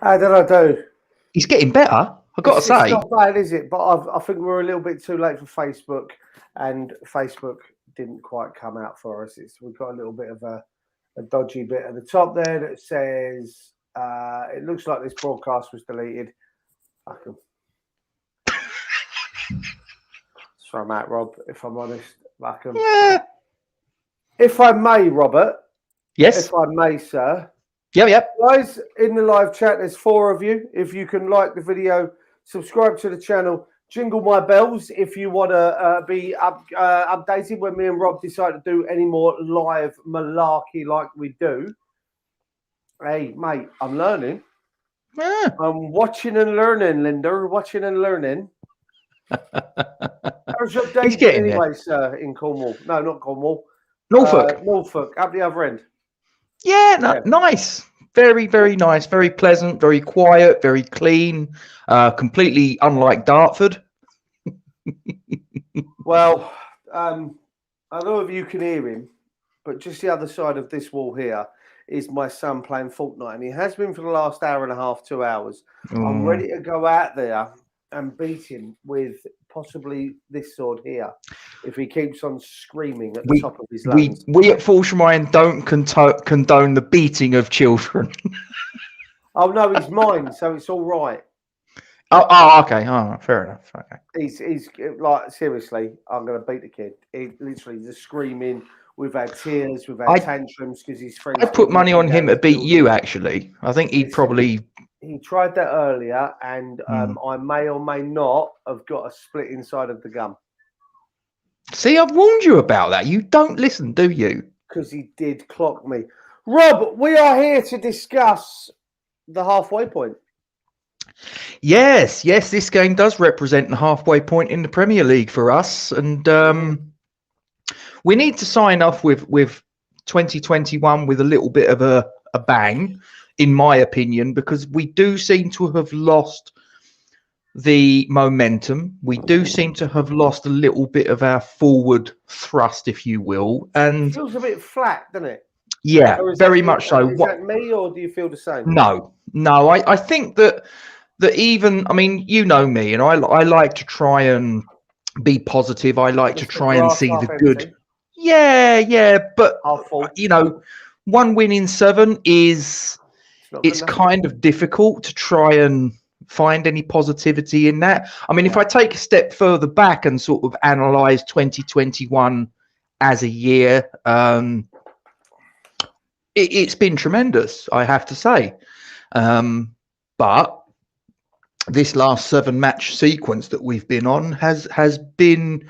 How did I do? He's getting better. I've got to say. It's not bad, is it? But I think we're a little bit too late for Facebook, and Facebook didn't quite come out for us. We've got a little bit of a dodgy bit at the top there that says it looks like this broadcast was deleted. So I'm out, Rob, if I'm honest. If I may, Robert. Yes. If I may, sir. Yep. Guys, in the live chat, there's 4 of you. If you can like the video, subscribe to the channel, jingle my bells if you want to be updated when me and Rob decide to do any more live malarkey like we do. Hey, mate, I'm learning. Yeah. I'm watching and learning, Linda. Watching and learning. How's your day anyway, sir, in Cornwall? No, not Cornwall. Norfolk. Norfolk, up the other end. Yeah, nice. Very, very nice. Very pleasant, very quiet, very clean. Completely unlike Dartford. Well, I don't know if you can hear him, but just the other side of this wall here is my son playing Fortnite, and he has been for the last hour and a half, 2 hours. I'm ready to go out there and beat him with possibly this sword here if he keeps on screaming at the top of his lungs. We at Forshmine don't condone the beating of children. Oh no, he's mine, so it's all right. Oh, okay. Oh, fair enough. Okay. He's like, seriously, I'm going to beat the kid. He literally just screaming. We've had tears, we've had tantrums because his friends. I put money on him to beat you. Actually, I think he'd probably. He tried that earlier, and I may or may not have got a split inside of the gum. See, I've warned you about that. You don't listen, do you? Because he did clock me. Rob, we are here to discuss the halfway point. Yes. This game does represent the halfway point in the Premier League for us, and we need to sign off with 2021 with a little bit of a bang, in my opinion, because we do seem to have lost the momentum. We do seem to have lost a little bit of our forward thrust, if you will. And it feels a bit flat, doesn't it? Yeah, very much so. Is that me, or do you feel the same? No. I think that even, I mean, you know me, and I like to try and be positive. I like to try and see the good. Yeah, but you know, 1 win in 7 is it's kind of difficult to try and find any positivity in that. I mean, if I take a step further back and sort of analyze 2021 as a year, it's been tremendous, I have to say. But this last 7-match sequence that we've been on has been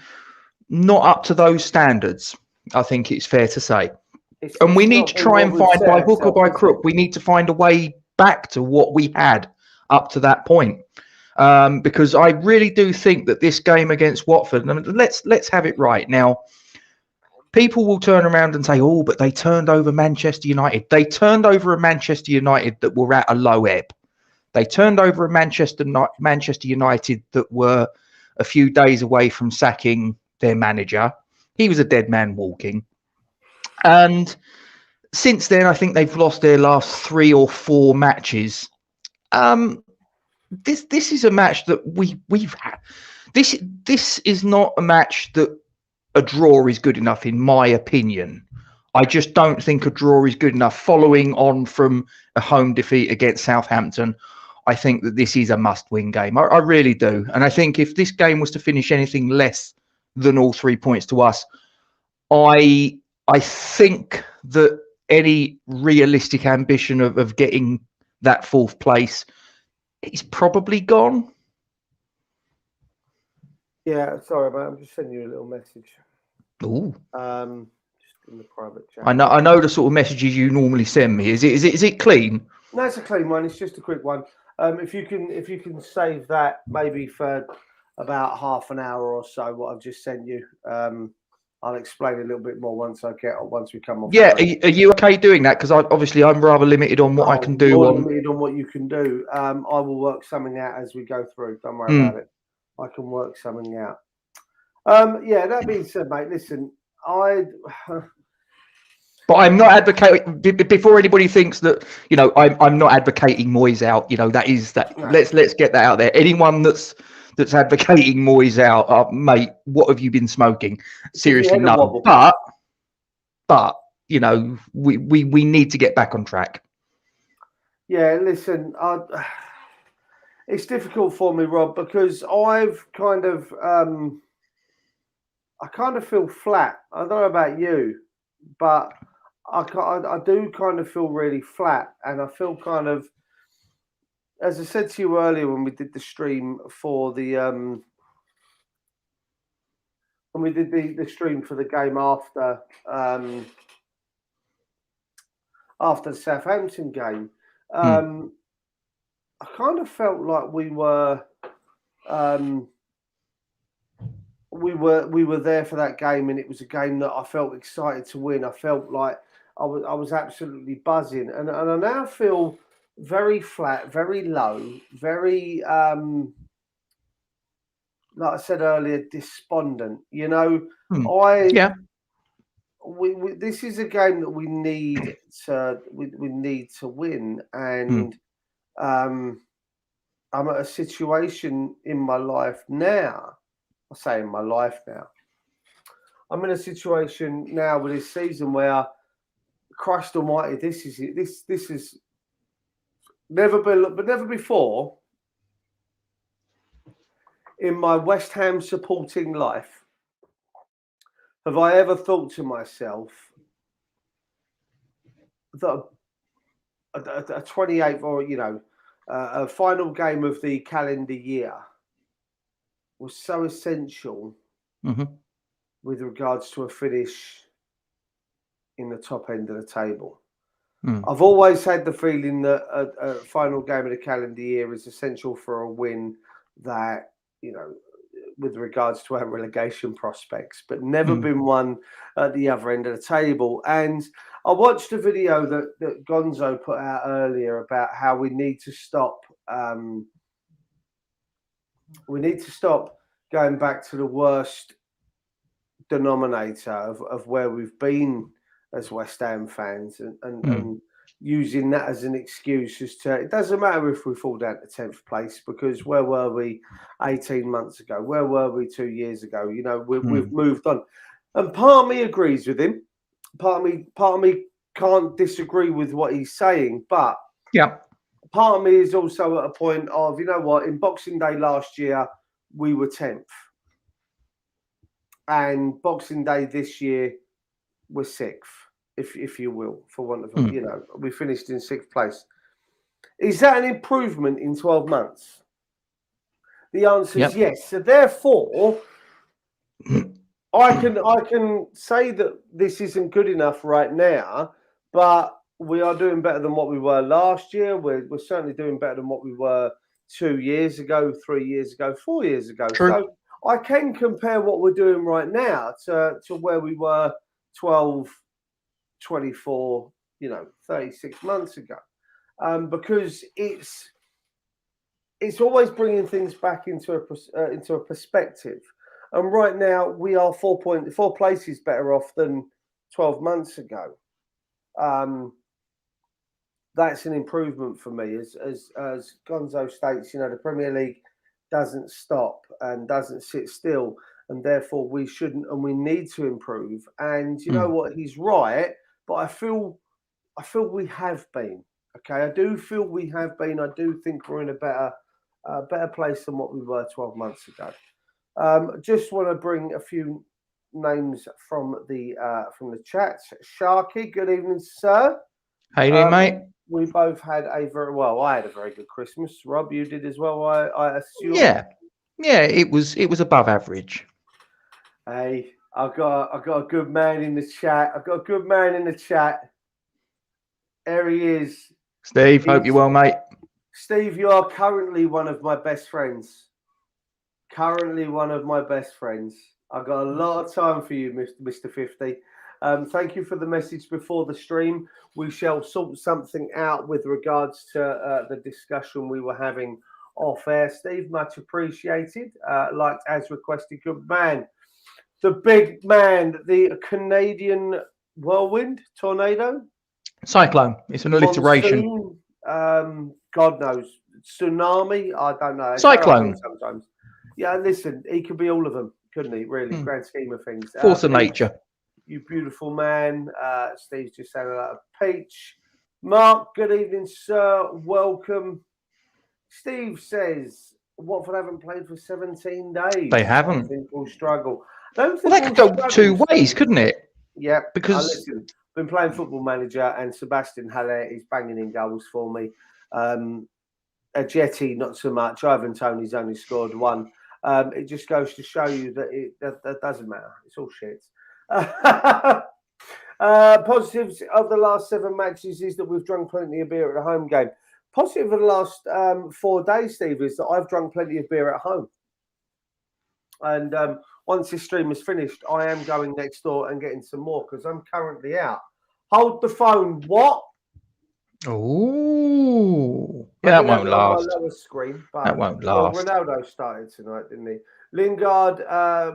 not up to those standards, I think it's fair to say. And we need to try and find, by hook or by crook, we need to find a way back to what we had up to that point. Because I really do think that this game against Watford, I mean, let's have it right. Now, people will turn around and say, oh, but they turned over Manchester United. They turned over a Manchester United that were at a low ebb. They turned over a Manchester United that were a few days away from sacking their manager. He was a dead man walking. And since then, I think they've lost their last 3 or 4 matches. This is a match that we've had. This is not a match that a draw is good enough, in my opinion. I just don't think a draw is good enough. Following on from a home defeat against Southampton, I think that this is a must-win game. I really do. And I think if this game was to finish anything less than all 3 points to us, I think that any realistic ambition of getting that 4th place is probably gone. Yeah, sorry, mate. I'm just sending you a little message. Ooh. Just in the private chat. I know the sort of messages you normally send me. Is it clean? No, it's a clean one. It's just a quick one. If you can save that maybe for about half an hour or so, what I've just sent you, I'll explain a little bit more once we come off. Yeah, are you okay doing that? Because obviously I'm rather limited on what I can do. You're limited on what you can do. I will work something out as we go through. Don't worry about it. I can work something out. Yeah, that being said, mate, listen, But I'm not advocating. Before anybody thinks that, you know, I'm not advocating Moyes out. You know, that is that. No. Let's get that out there. Anyone that's advocating Moyes out, mate, what have you been smoking? Seriously, no. But you know, we need to get back on track. Yeah, listen, it's difficult for me, Rob, because I've kind of I kind of feel flat. I don't know about you, but I do kind of feel really flat, and I feel kind of, as I said to you earlier when we did the stream for the game after the Southampton game, I kind of felt like we were there for that game, and it was a game that I felt excited to win. I felt like I was absolutely buzzing, and I now feel very flat, very low, very like I said earlier, despondent. You know, this is a game that we need to win, and I'm at a situation in my life now. I say in my life now. I'm in a situation now with this season where, Christ Almighty, this is never before in my West Ham supporting life have I ever thought to myself that a 28th or a final game of the calendar year was so essential with regards to a finish in the top end of the table. I've always had the feeling that a final game of the calendar year is essential for a win that, with regards to our relegation prospects, but never been one at the other end of the table. And I watched a video that Gonzo put out earlier about how we need to stop going back to the worst denominator of where we've been as West Ham fans and using that as an excuse as to, it doesn't matter if we fall down to 10th place, because where were we 18 months ago? Where were we 2 years ago? We've moved on. And part of me agrees with him. Part of me can't disagree with what he's saying, but part of me is also at a point of, you know what, in Boxing Day last year, we were 10th. And Boxing Day this year, we're 6th, if you will, for want of we finished in 6th place. Is that an improvement in 12 months? The answer is yes. So therefore, I can say that this isn't good enough right now, but we are doing better than what we were last year. We're certainly doing better than what we were 2 years ago, 3 years ago, 4 years ago. True. So I can compare what we're doing right now to where we were 12, 24, 36 months ago, because it's always bringing things back into a perspective. And right now we are 4 places better off than 12 months ago. That's an improvement for me, as Gonzo states. The Premier League doesn't stop and doesn't sit still, and therefore we shouldn't and we need to improve. And you know what, he's right, but I feel we have been. Okay, I do feel we have been. I do think we're in a better place than what we were 12 months ago. Just want to bring a few names from the chat. Sharky, good evening, sir. How you doing, mate? We both had I had a very good Christmas. Rob, you did as well, I assume. Yeah, it was above average. Hey, I've got a good man in the chat. There he is. Steve, hope you're well, mate. Steve, you are currently one of my best friends. I've got a lot of time for you, Mr. 50. Thank you for the message before the stream. We shall sort something out with regards to the discussion we were having off air. Steve, much appreciated. Liked as requested. Good man. The big man, the Canadian whirlwind, tornado, Cyclone. It's an alliteration. monsoon, God knows, tsunami. I don't know. Cyclone. Sometimes. Yeah, listen, he could be all of them, couldn't he? Really, grand scheme of things. Force of nature. You beautiful man. Steve's just saying a peach. Mark, good evening, sir. Welcome. Steve says Watford haven't played for 17 days. They haven't. I think we'll struggle. Well, that could go two ways, couldn't it? Yeah, because listen, been playing Football Manager, and Sebastian Haller is banging in goals for me. Jetty, not so much. Ivan Toney's only scored one. It just goes to show you that that doesn't matter. It's all shit. Positives of the last 7 matches is that we've drunk plenty of beer at the home game. Positive of the last 4 days, Steve, is that I've drunk plenty of beer at home. And once this stream is finished, I am going next door and getting some more because I'm currently out. Hold the phone. What? Oh, yeah, that won't last. Lower screen, but that won't last. Ronaldo started tonight, didn't he? Lingard,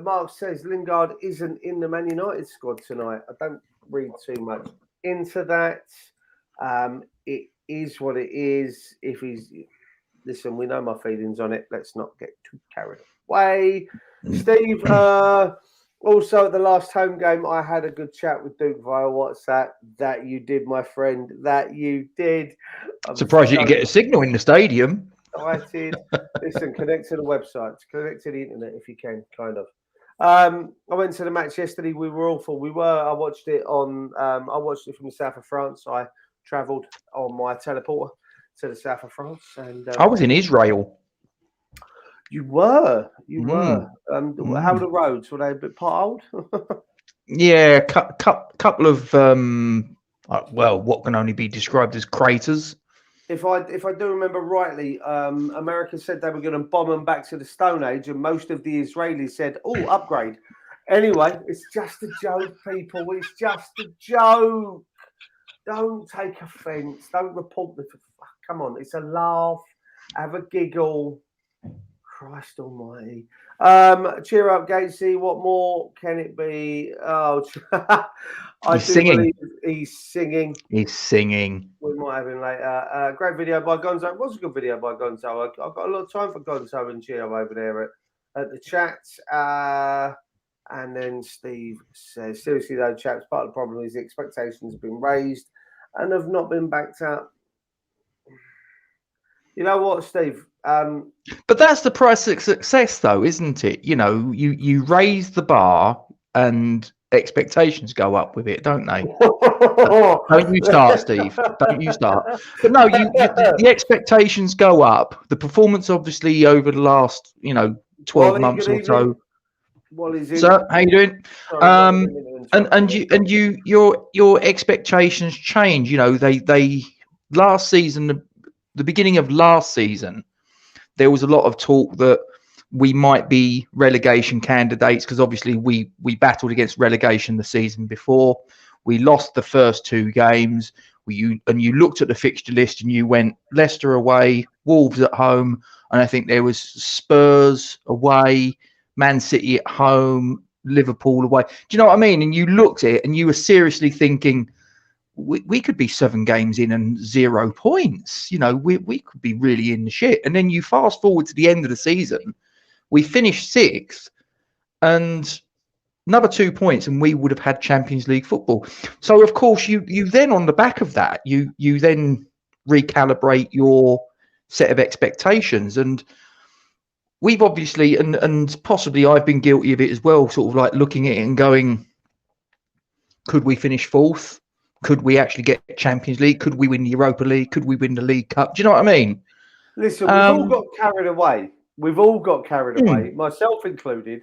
Mark says Lingard isn't in the Man United squad tonight. I don't read too much into that. It is what it is. If he's, listen, we know my feelings on it. Let's not get too carried away. Steve, also at the last home game, I had a good chat with Duke via WhatsApp. That you did, my friend. That you did. I'm surprised you could get a signal in the stadium. I did. Listen, connect to the website, connect to the internet if you can, kind of. I went to the match yesterday. We were awful. I watched it on. I watched it from the south of France. I travelled on my teleporter to the south of France, and I was in Israel. You were. How were the roads? Were they a bit potholed? Yeah, couple of what can only be described as craters. If I do remember rightly, America said they were going to bomb them back to the Stone Age, and most of the Israelis said, "Oh, upgrade." Anyway, it's just a joke, people. It's just a joke. Don't take offence. Don't report the. Come on, it's a laugh. Have a giggle. Christ almighty. Cheer up, Gatesy. What more can it be? Oh, He's singing. He's singing. He's singing. We might have him later. Great video by Gonzo. It was a good video by Gonzo. I've got a lot of time for Gonzo and Gio over there at the chat. And then Steve says, seriously though, chaps, part of the problem is the expectations have been raised and have not been backed up. You know what, Steve? But that's the price of success, though, isn't it? You know, you raise the bar and expectations go up with it, don't they? Don't you start, Steve. Don't you start. But no, the expectations go up. The performance, obviously, over the last 12 months or so. Sir, how you doing? Your expectations change. You know, they last season, the beginning of last season, there was a lot of talk that we might be relegation candidates because obviously we battled against relegation the season before. We lost the first 2 games. You looked at the fixture list and you went Leicester away, Wolves at home, and I think there was Spurs away, Man City at home, Liverpool away. Do you know what I mean? And you looked at it and you were seriously thinking, we could be 7 games in and 0 points. You know, we could be really in the shit. And then you fast forward to the end of the season, we finished 6th and another 2 points and we would have had Champions League football. So, of course, you then on the back of that, you then recalibrate your set of expectations. And we've obviously, and possibly I've been guilty of it as well, sort of like looking at it and going, could we finish 4th? Could we actually get Champions League? Could we win the Europa League? Could we win the League Cup? Do you know what I mean? Listen, we've all got carried away. We've all got carried away, myself included.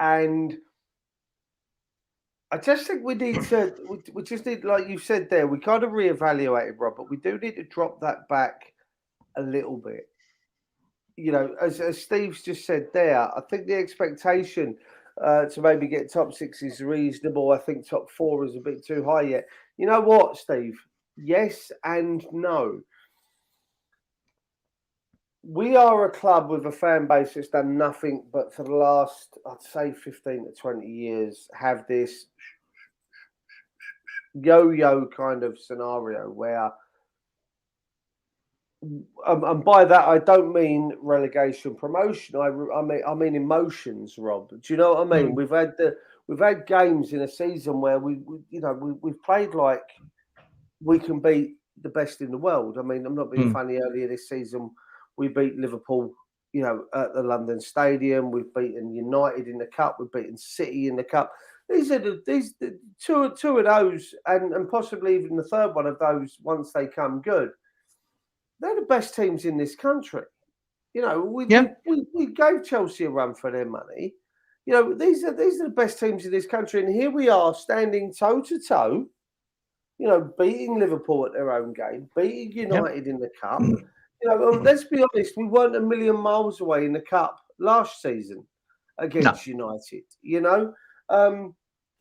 And I just think we need to, we just need, like you said there, we kind of reevaluated, Rob, but we do need to drop that back a little bit. You know, as Steve's just said there, I think the expectation, to maybe get top 6 is reasonable. I think top 4 is a bit too high yet. You know what, Steve? Yes and no. We are a club with a fan base that's done nothing but for the last, I'd say, 15 to 20 years, have this yo-yo kind of scenario where, and by that I don't mean relegation, promotion. I mean emotions, Rob. Do you know what I mean? We've had games in a season where we've played like we can beat the best in the world. I mean, I'm not being funny. Earlier this season, we beat Liverpool, at the London Stadium. We've beaten United in the cup. We've beaten City in the cup. These are the two of those, and possibly even the third one of those once they come good. They're the best teams in this country. We gave Chelsea a run for their money. These are the best teams in this country, and here we are standing toe to toe. Beating Liverpool at their own game, beating United in the cup. Let's be honest, we weren't a million miles away in the cup last season against United.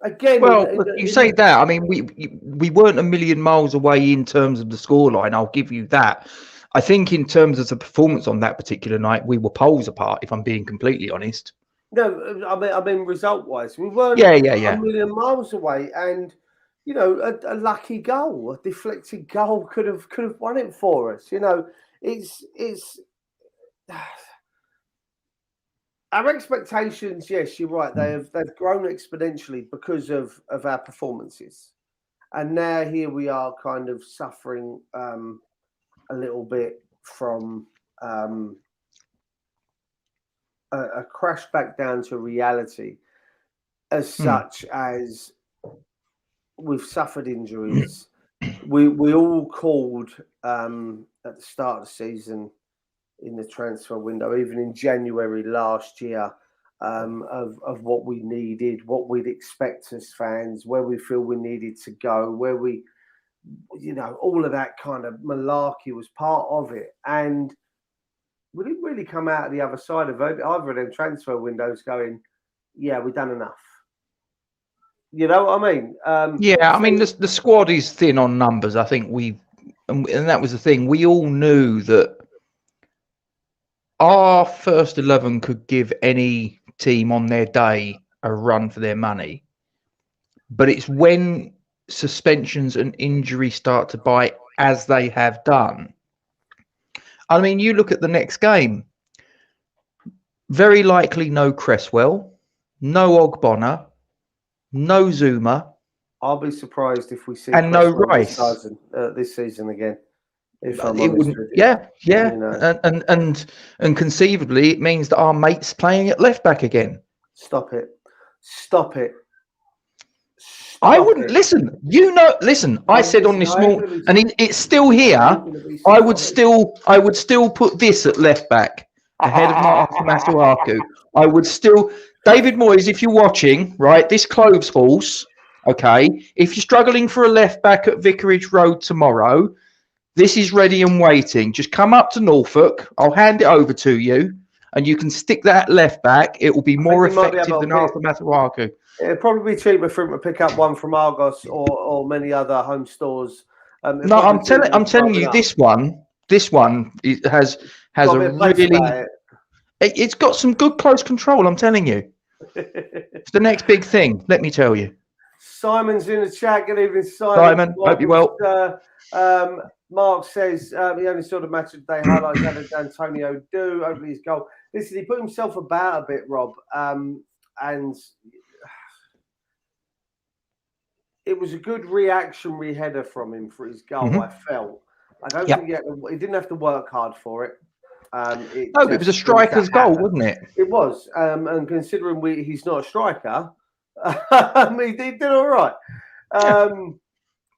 Again. Well, you say that. I mean, we weren't a million miles away in terms of the scoreline. I'll give you that. I think in terms of the performance on that particular night, we were poles apart. If I'm being completely honest. No, I mean result-wise, we weren't a million miles away, and a lucky goal, a deflected goal could have won it for us. It's our expectations. Yes, you're right. They've grown exponentially because of our performances, and now here we are, kind of suffering a little bit from a crash back down to reality, as such as we've suffered injuries. We all called at the start of the season, in the transfer window, even in January last year, of what we needed, what we'd expect as fans, where we feel we needed to go, where we, all of that kind of malarkey was part of it. And we didn't really come out of the other side of either of them transfer windows going, yeah, we've done enough. You know what I mean? I mean, the squad is thin on numbers. I think and that was the thing. We all knew that our first 11 could give any team on their day a run for their money. But it's when suspensions and injuries start to bite, as they have done. I mean, you look at the next game. Very likely no Cresswell, no Ogbonna, no Zuma. I'll be surprised if we see and no Rice this season again. If I'm it honest wouldn't, with you. And conceivably it means that our mate's playing at left back again. Stop it. I wouldn't listen. Listen. I said on this morning, and it's still here. I would still put this at left back ahead of Martin Masuaku. I would still. David Moyes, if you're watching, right, this clothes horse, okay, if you're struggling for a left back at Vicarage Road tomorrow, this is ready and waiting. Just come up to Norfolk. I'll hand it over to you, and you can stick that left back. It will be more effective than Arthur Masuaku. It'd probably be cheaper for him to pick up one from Argos or many other home stores. No, I'm telling you, this one has a really. It's got some good close control, I'm telling you. It's the next big thing, let me tell you. Simon's in the chat. Good evening, Simon. Hope you're well. Mark says he only saw the match of the day highlights. How did Antonio do over his goal? Listen, he put himself about a bit, Rob, and it was a good reactionary header from him for his goal, I felt. I don't think he didn't have to work hard for it. It was a striker's goal, wasn't it? It was. And considering he's not a striker, he did all right.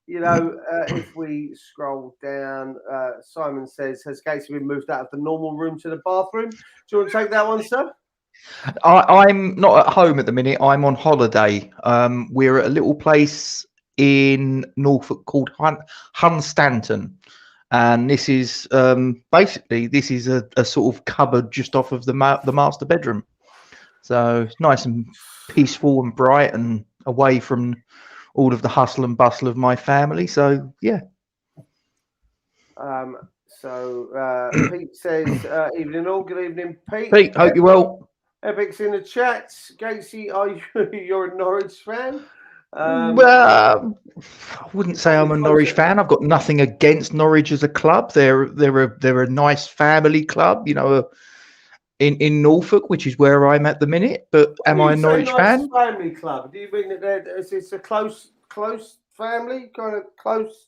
If we scroll down, Simon says, has Gates been moved out of the normal room to the bathroom? Do you want to take that one, sir? I'm not at home at the minute. I'm on holiday. We're at a little place in Norfolk called Hunstanton. And this is basically a sort of cupboard just off of the master bedroom. So it's nice and peaceful and bright and away from all of the hustle and bustle of my family. So, yeah. Pete says, evening all, good evening, Pete. Pete, hope you're well. Epic's in the chat. Gatesy, you're a Norwich fan? I wouldn't say I'm a Norwich fan. I've got nothing against Norwich as a club. They're a nice family club, you know, in Norfolk, which is where I'm at the minute. But am I a Norwich fan? Family club. Do you mean that it's a close family, kind of close?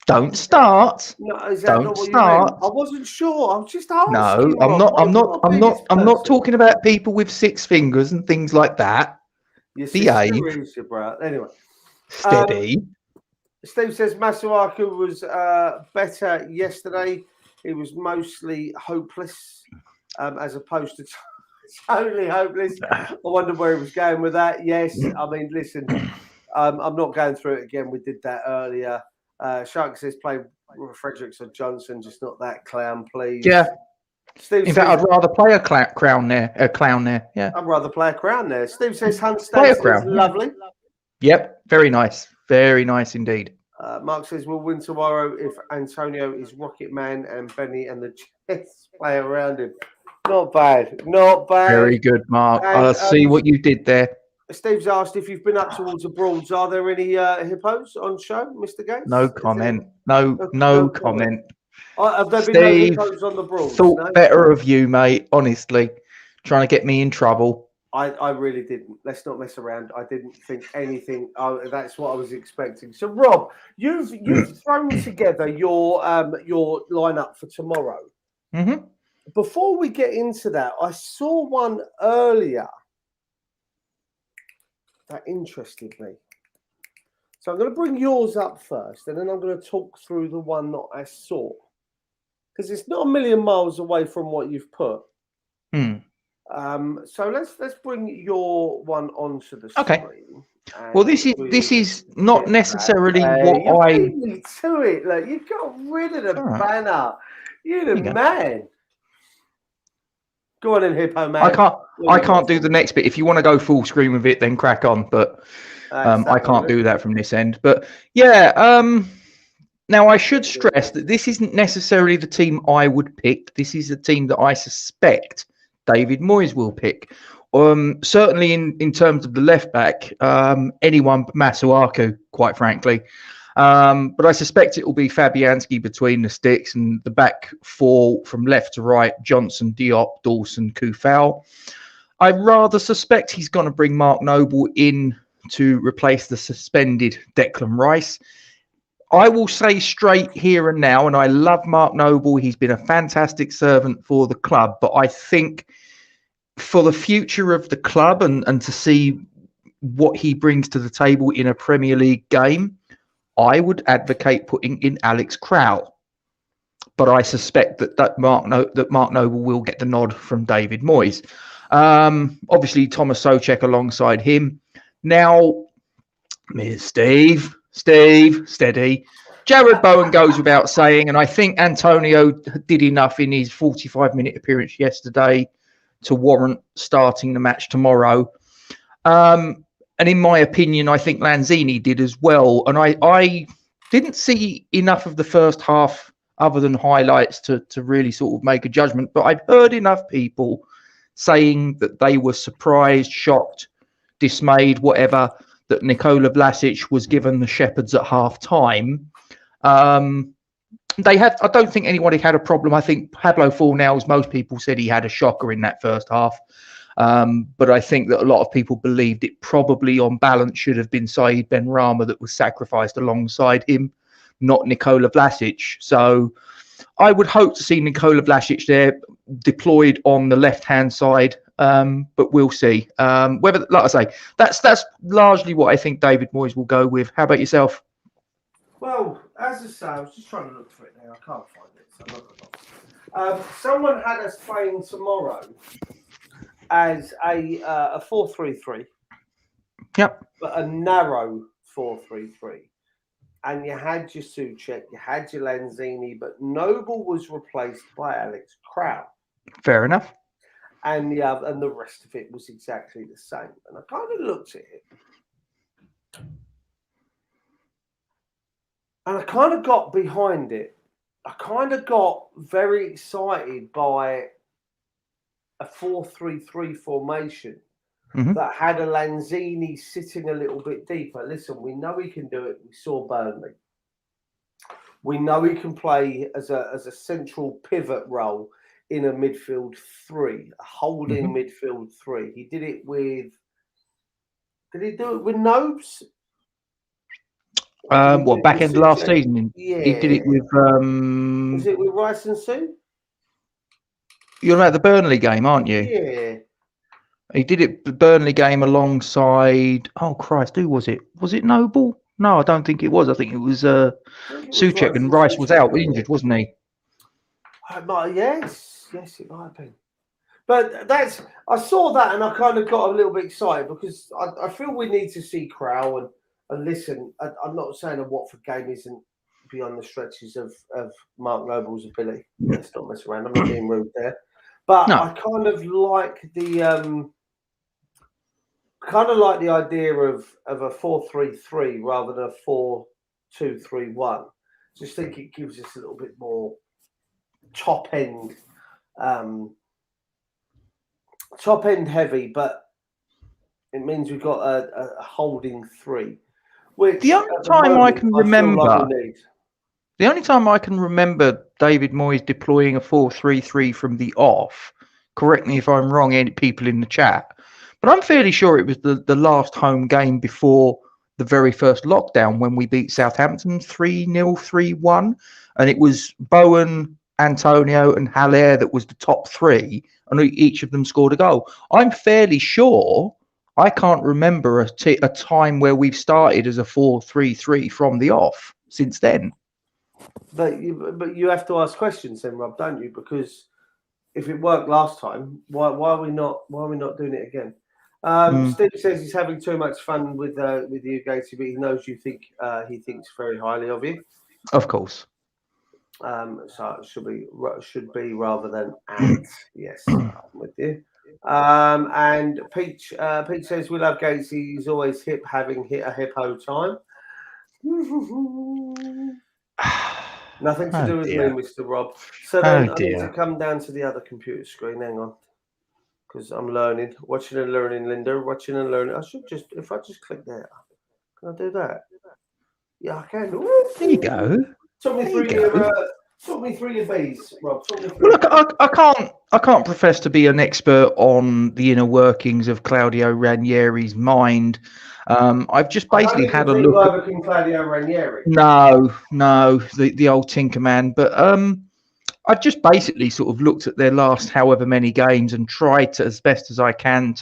Don't start. No, is that Don't not what start. you meant? I wasn't sure. I'm just asking. No, I'm not. I'm not talking about people with 6 fingers and things like that. Your Behave. sister is your brother. Anyway, steady. Steve says Masuaku was better yesterday. He was mostly hopeless, as opposed to totally hopeless. I wonder where he was going with that. Yes, I mean, listen, I'm not going through it again. We did that earlier. Shark says play Fredericks or Johnson, just not that clown, please. Yeah. Steve In fact, I'd rather play a clown there. Yeah. I'd rather play a crown there. Steve says Hunt Play a Stacey crown. is lovely. Yep. Very nice. Very nice indeed. Mark says we'll win tomorrow if Antonio is Rocket Man and Benny and the Jets play around him. Not bad. Not bad. Very good, Mark. I see what you did there. Steve's asked if you've been up towards the Broads. Are there any hippos on show, Mr. Gates? No comment. No comment. Have there been Steve, no hippos on the Broads? Thought better of you, mate. Honestly, trying to get me in trouble. I really didn't. Let's not mess around. I didn't think anything. That's what I was expecting. So, Rob, you've thrown together your lineup for tomorrow. Mm-hmm. Before we get into that, I saw one earlier that interested me. So I'm going to bring yours up first, and then I'm going to talk through the one that I saw, because it's not a million miles away from what you've put. So let's bring your one onto the screen. Well, this is not necessarily what I beat me to it. Like, you got rid of the banner. You're the man. Go on in, Hippo Man. I can't do the next bit. If you want to go full screen with it, then crack on. But I can't do that from this end. But yeah, now I should stress that this isn't necessarily the team I would pick. This is a team that I suspect David Moyes will pick. Certainly in terms of the left back, anyone but Masuaku, quite frankly. But I suspect it will be Fabianski between the sticks, and the back 4 from left to right: Johnson, Diop, Dawson, Kufal. I rather suspect he's going to bring Mark Noble in to replace the suspended Declan Rice. I will say straight here and now, and I love Mark Noble. He's been a fantastic servant for the club, but I think for the future of the club and to see what he brings to the table in a Premier League game, I would advocate putting in Alex Crowell. But I suspect that Mark Noble will get the nod from David Moyes. Obviously, Thomas Souček alongside him. Now, Steve, steady. Jared Bowen goes without saying, and I think Antonio did enough in his 45-minute appearance yesterday to warrant starting the match tomorrow. And in my opinion, I think Lanzini did as well. And I didn't see enough of the first half other than highlights to really sort of make a judgment. But I've heard enough people saying that they were surprised, shocked, dismayed, whatever, that Nikola Vlasic was given the Shepherds at half-time. I don't think anybody had a problem. I think Pablo Fornals, most people said he had a shocker in that first half. But I think that a lot of people believed it probably on balance should have been Saeed Benrahma that was sacrificed alongside him, not Nikola Vlasic. So I would hope to see Nikola Vlasic there deployed on the left-hand side, but we'll see. Whether, like I say, that's largely what I think David Moyes will go with. How about yourself? Well, as I say, I was just trying to look for it now. I can't find it. So I'm not gonna someone had us playing tomorrow as a 4-3-3. Yep. But a narrow 4-3-3. And you had your Souček, you had your Lanzini, but Noble was replaced by Alex Crowell. Fair enough. and the rest of it was exactly the same. And I kind of looked at it, and I kind of got behind it. I kind of got very excited by a 4-3-3 formation that had a Lanzini sitting a little bit deeper. Listen, we know he can do it. We saw Burnley. We know he can play as a central pivot role in a midfield three, a holding midfield three. He did it with. Did he do it with Nobes? Back end last season? Yeah. He did it with. Was it with Rice and Sue? You're at the Burnley game, aren't you? Yeah. He did it the Burnley game alongside. Oh Christ, who was it? Was it Noble? No, I don't think it was. I think it was Souček, and Rice was out injured, wasn't he? Yes, it might have been. But I saw that and I kind of got a little bit excited because I feel we need to see Crow and listen. I'm not saying a Watford game isn't beyond the stretches of Mark Noble's ability. Let's not mess around. I'm not being rude there, but no. I kind of like the idea of a 4-3-3 rather than a 4-2-3-1. Just think it gives us a little bit more top end heavy, but it means we've got a holding three. Which the only time I can remember David Moyes deploying a 4-3-3 from the off. Correct me if I'm wrong, any people in the chat. But I'm fairly sure it was the last home game before the very first lockdown when we beat Southampton 3-0, 3-1. And it was Bowen, Antonio and Haller that was the top three, and each of them scored a goal. I'm fairly sure I can't remember a time where we've started as a 4-3-3 from the off since then. But you have to ask questions then, Rob, don't you? Because if it worked last time, why are we not doing it again? Steve says he's having too much fun with you, Gatey, but he knows he thinks very highly of you. Of course. So it should be rather than at. Yes, I'm with you. And Pete says we love Gatey. He's always hip, having hit a hippo time. Nothing to do with me, Mr. Rob. So then I need to come down to the other computer screen. Hang on. Because I'm learning, watching and learning, Linda, watching and learning. I should if I just click there, can I do that? Yeah, I can. Ooh. There you go. Talk me through your bees, Rob. Well, look, I can't profess to be an expert on the inner workings of Claudio Ranieri's mind. I've just basically had a look at Claudio Ranieri. No, the old Tinkerman, but I've just basically sort of looked at their last however many games and tried to, as best as I can,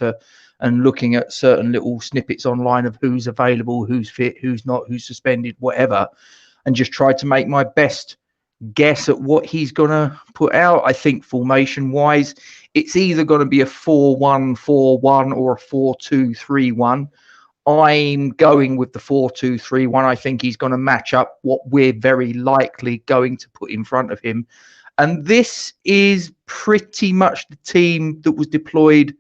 and looking at certain little snippets online of who's available, who's fit, who's not, who's suspended, whatever, and just tried to make my best guess at what he's going to put out. I think formation-wise, it's either going to be a 4-1-4-1 or a 4-2-3-1. I'm going with the 4-2-3-1. I think he's going to match up what we're very likely going to put in front of him. And this is pretty much the team that was deployed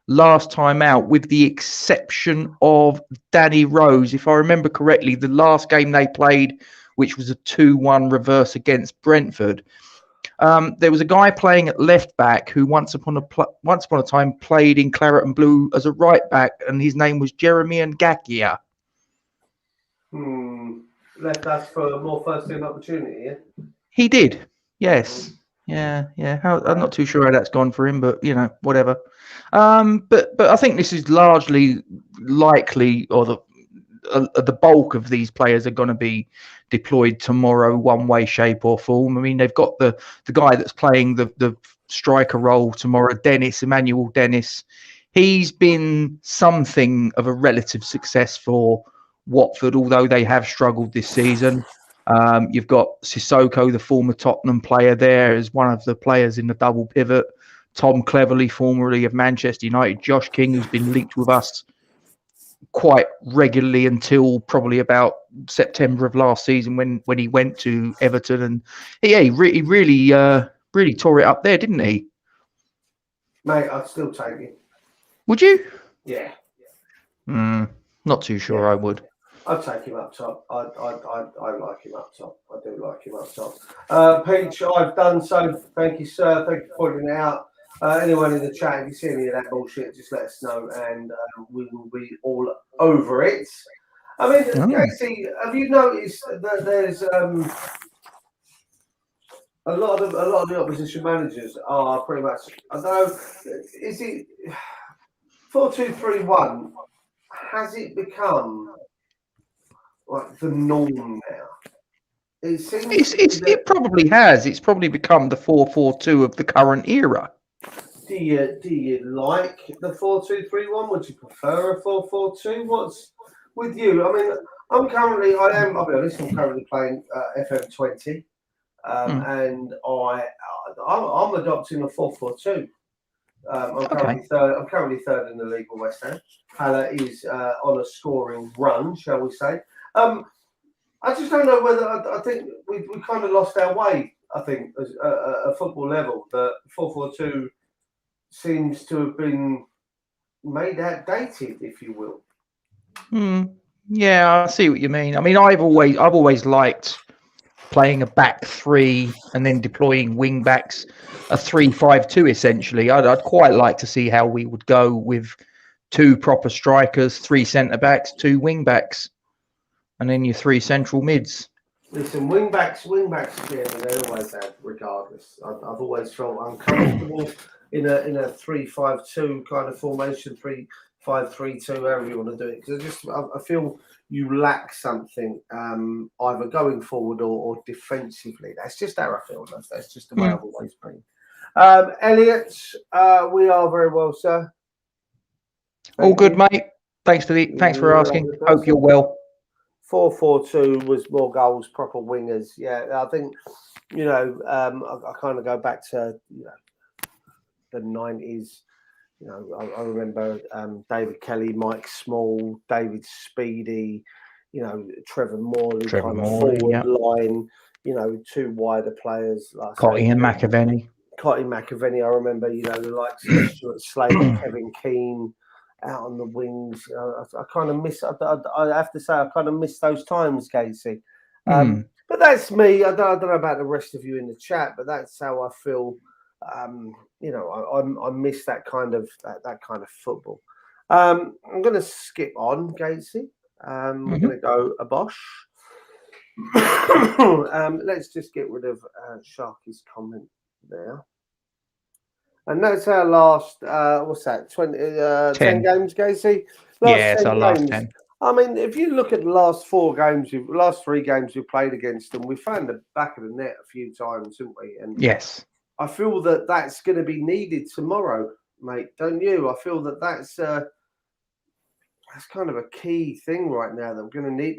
last time out, with the exception of Danny Rose. If I remember correctly, the last game they played, which was a 2-1 reverse against Brentford, there was a guy playing at left back who once upon a time played in Claret and Blue as a right back, and his name was Jeremy Ngakia. Left us for more first team opportunity, yeah? He did, yes. Yeah. I'm not too sure how that's gone for him, but whatever. But I think this is largely likely, or the bulk of these players are going to be deployed tomorrow, one way, shape, or form. I mean, they've got the guy that's playing the striker role tomorrow, Emmanuel Dennis. He's been something of a relative success for Watford, although they have struggled this season. You've got Sissoko, the former Tottenham player, there as one of the players in the double pivot. Tom Cleverley, formerly of Manchester United. Josh King, who's been linked with us quite regularly until probably about September of last season when he went to Everton. And he really tore it up there, didn't he? Mate, I'd still take him. Would you? Yeah. Not too sure I would. I'd take him up top. I like him up top. I do like him up top. Peach, I've done so. Thank you, sir. Thank you for pointing it out. Anyone in the chat, if you see any of that bullshit, just let us know, and we will be all over it. I mean, Casey, have you noticed that there's a lot of the opposition managers are pretty much, I don't know, is it 4-2-3-1? Has it become like the norm now? It seems it probably has. It's probably become the 4-4-2 of the current era. Do you like the 4-2-3-1? Would you prefer a 4-4-2? What's with you? I mean, I'll be honest, I'm currently playing FM20, and I'm adopting a 4-4-2. I'm currently third in the league with West Ham. Haller is on a scoring run, shall we say? I just don't know whether I think we kind of lost our way. I think as a football level, the 4-4-2 seems to have been made outdated, if you will. Yeah, I see what you mean. I mean, I've always liked playing a back three and then deploying wing backs, a 3-5-2 essentially. I'd quite like to see how we would go with 2 proper strikers, 3 centre backs, 2 wing backs, and then your 3 central mids. Listen, wing backs, yeah, they always have, regardless. I've always felt uncomfortable in a 3-5-2 kind of formation, 3-5-3-2, however you want to do it, because I feel you lack something either going forward or defensively. That's just how I feel. That's just the way I've always been. Elliot, we are very well, sir. All good, mate. Thanks for asking. Hope you're well. 4-4-2 was more goals, proper wingers. Yeah, I think, I kind of go back to, the 90s. I remember David Kelly, Mike Small, David Speedy, Trevor Morley, forward line, 2 wider players. Like Cotty and McAvenny. I remember, the likes of Stuart Slater, Kevin Keane, out on the wings. I kind of miss. I have to say, I kind of miss those times, Casey. But that's me. I don't know about the rest of you in the chat, but that's how I feel. I miss that kind of football. I'm going to skip on, Casey. We're going to go a Bosch. Let's just get rid of Sharky's comment there. And that's our last, 10 games, Casey? Last 10. I mean, if you look at the last 3 games we've played against them, we found the back of the net a few times, haven't we? And yes. I feel that that's going to be needed tomorrow, mate, don't you? I feel that that's kind of a key thing right now that we're going to need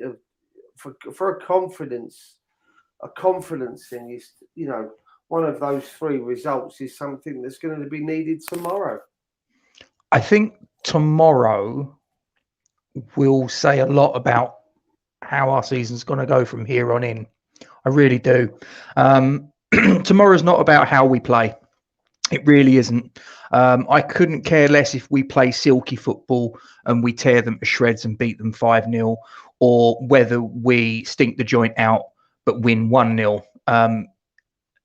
for a confidence thing is, one of those 3 results is something that's going to be needed tomorrow. I think tomorrow will say a lot about how our season's going to go from here on in. I really do. Tomorrow's not about how we play. It really isn't. I couldn't care less if we play silky football and we tear them to shreds and beat them 5-0, or whether we stink the joint out but win 1-0.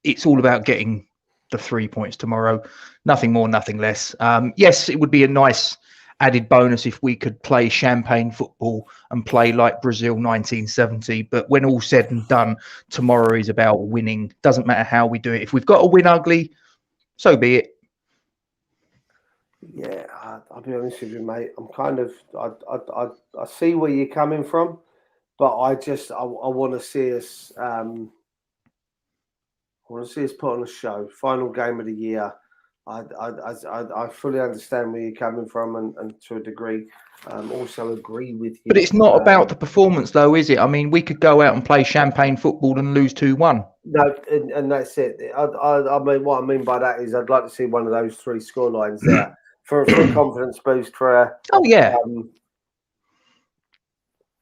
It's all about getting the 3 points tomorrow. Nothing more, nothing less. Yes, it would be a nice added bonus if we could play champagne football and play like Brazil 1970. But when all said and done, tomorrow is about winning. Doesn't matter how we do it. If we've got to win ugly, so be it. Yeah, I'll be honest with you, mate. I'm kind of, I see where you're coming from, but I want to see us. I want to see us put on a show. Final game of the year. I fully understand where you're coming from, and to a degree, also agree with you. But it's not about the performance, though, is it? I mean, we could go out and play champagne football and lose 2-1. No, and that's it. I mean, what I mean by that is, I'd like to see one of those 3 scorelines there for a confidence boost for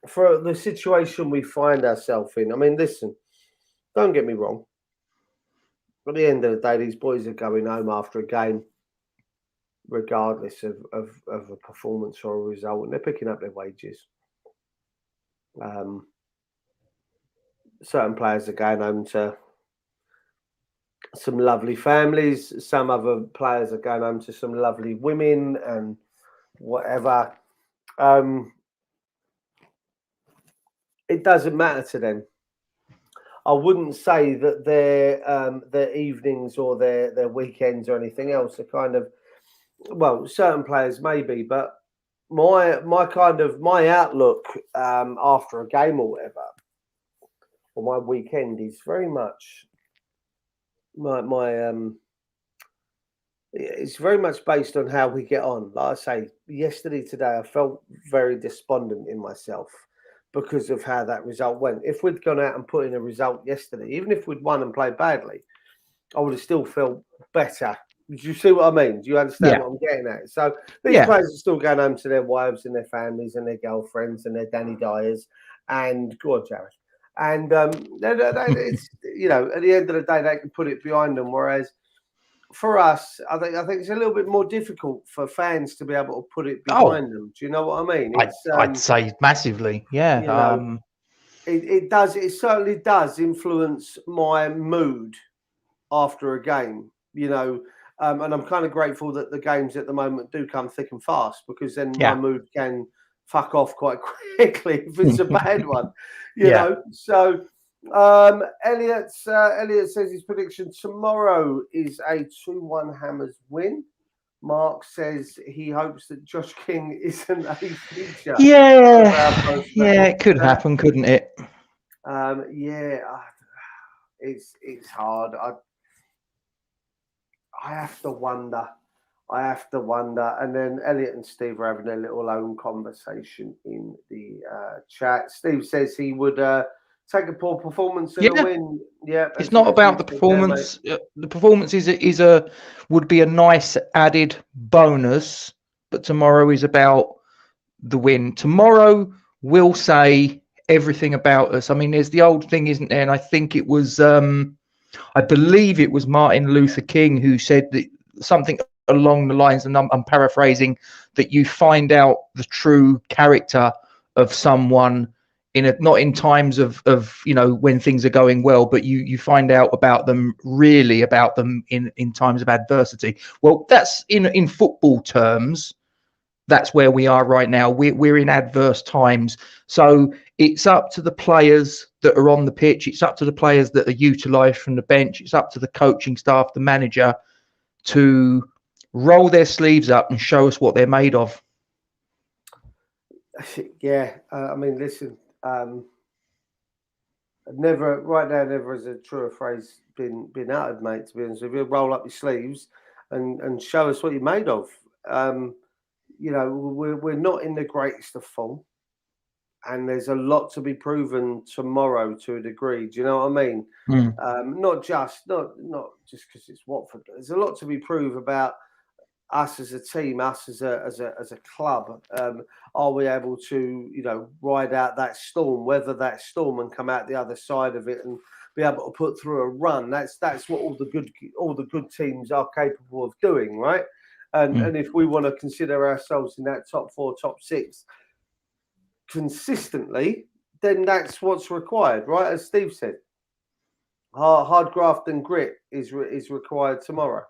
for the situation we find ourselves in. I mean, listen, don't get me wrong. At the end of the day, these boys are going home after a game. regardless of a performance or a result, and they're picking up their wages. Certain players are going home to some lovely families. Some other players are going home to some lovely women and whatever. It doesn't matter to them. I wouldn't say that their evenings or their weekends or anything else are kind of, well, certain players maybe, but my outlook after a game or whatever, or my weekend is very much it's very much based on how we get on. Like I say, today, I felt very despondent in myself because of how that result went. If we'd gone out and put in a result yesterday, even if we'd won and played badly, I would have still felt better. Do you see what I mean? Do you understand what I'm getting at? So these players are still going home to their wives and their families and their girlfriends and their Danny Dyers and go on, Jared. And it's, you know, at the end of the day, they can put it behind them. Whereas for us, I think it's a little bit more difficult for fans to be able to put it behind them. Do you know what I mean? I'd say massively, yeah. You know, it does. It certainly does influence my mood after a game. You know, and I'm kind of grateful that the games at the moment do come thick and fast, because then my mood can fuck off quite quickly if it's a bad one. You know, so. Elliot says his prediction tomorrow is a 2-1 Hammers win. Mark says he hopes that Josh King isn't a feature. Yeah, it could happen, couldn't it? It's hard. I have to wonder. And then Elliot and Steve are having a little own conversation in the chat. Steve says he would take a poor performance and a win. Yeah, it's not about the performance. The performance would be a nice added bonus, but tomorrow is about the win. Tomorrow will say everything about us. I mean, there's the old thing, isn't there? And I think it was, I believe it was Martin Luther King who said that something along the lines, and I'm paraphrasing, that you find out the true character of someone not in times of you know, when things are going well, but you find out about them in times of adversity. Well, that's in football terms, that's where we are right now. We're in adverse times, so it's up to the players that are on the pitch, it's up to the players that are utilised from the bench, it's up to the coaching staff, the manager, to roll their sleeves up and show us what they're made of. I mean, listen, never has a truer phrase been uttered, mate, to be honest with you. Roll up your sleeves and show us what you're made of. You know, we're not in the greatest of form, and there's a lot to be proven tomorrow to a degree. Do you know what I mean? Not just because it's Watford. There's a lot to be proved about us as a team, us as a club. Are we able to, you know, ride out that storm, weather that storm, and come out the other side of it and be able to put through a run? That's what all the good teams are capable of doing, right? And if we want to consider ourselves in that top 4, top 6 consistently, then that's what's required, right? As Steve said, hard graft and grit is required tomorrow.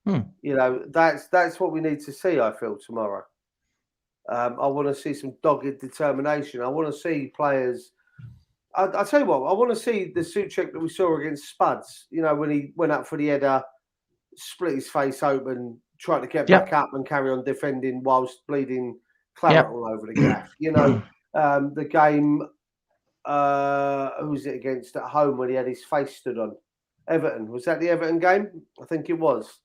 You know, that's what we need to see, I feel, tomorrow. I want to see some dogged determination. I want to see players. I'll tell you what, I want to see the Souček that we saw against Spuds, you know, when he went up for the header, split his face open, tried to get back up and carry on defending whilst bleeding claret all over the gaff. You know, the game, who was it against at home when he had his face stood on? Everton. Was that the Everton game? I think it was.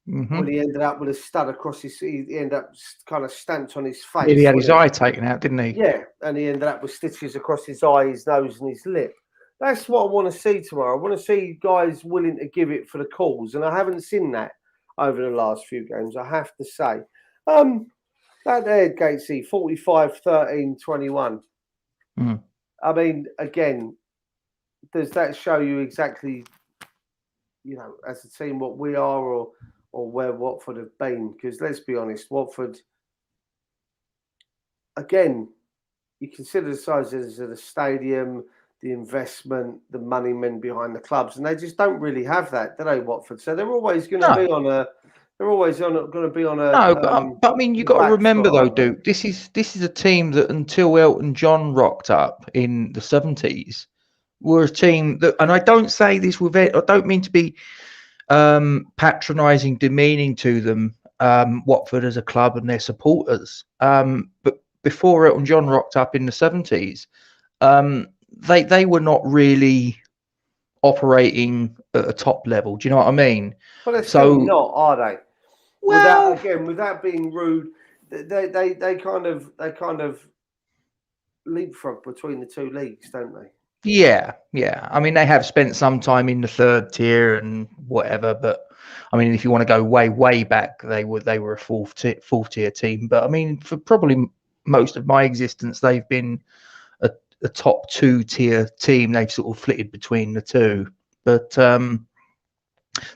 When he ended up with a stud across he ended up kind of stamped on his face. He had his eye taken out, didn't he? Yeah, and he ended up with stitches across his eye, his nose, and his lip. That's what I want to see tomorrow. I want to see guys willing to give it for the cause, and I haven't seen that over the last few games, I have to say. That there, Gatesy, 45, 13, 21. I mean, again, does that show you exactly, you know, as a team what we are, or or where Watford have been. Because let's be honest, Watford, again, you consider the sizes of the stadium, the investment, the money men behind the clubs, and they just don't really have that, do they, Watford? So they're always going to be on a. They're always going to be on a. No, but I mean, you've got to remember though, Duke. This is a team that until Elton John rocked up in the 70s, were a team that, and I don't say this with it. I don't mean to be patronising, demeaning to them, Watford as a club and their supporters. But before Elton John rocked up in the 70s, they were not really operating at a top level. Do you know what I mean? But they're still not, are they? Well, without being rude, they kind of leapfrog between the two leagues, don't they? Yeah. I mean, they have spent some time in the third tier and whatever, but I mean, if you want to go way back, they were a fourth tier team. But I mean, for probably most of my existence, they've been a top 2-tier team. They've sort of flitted between the two, but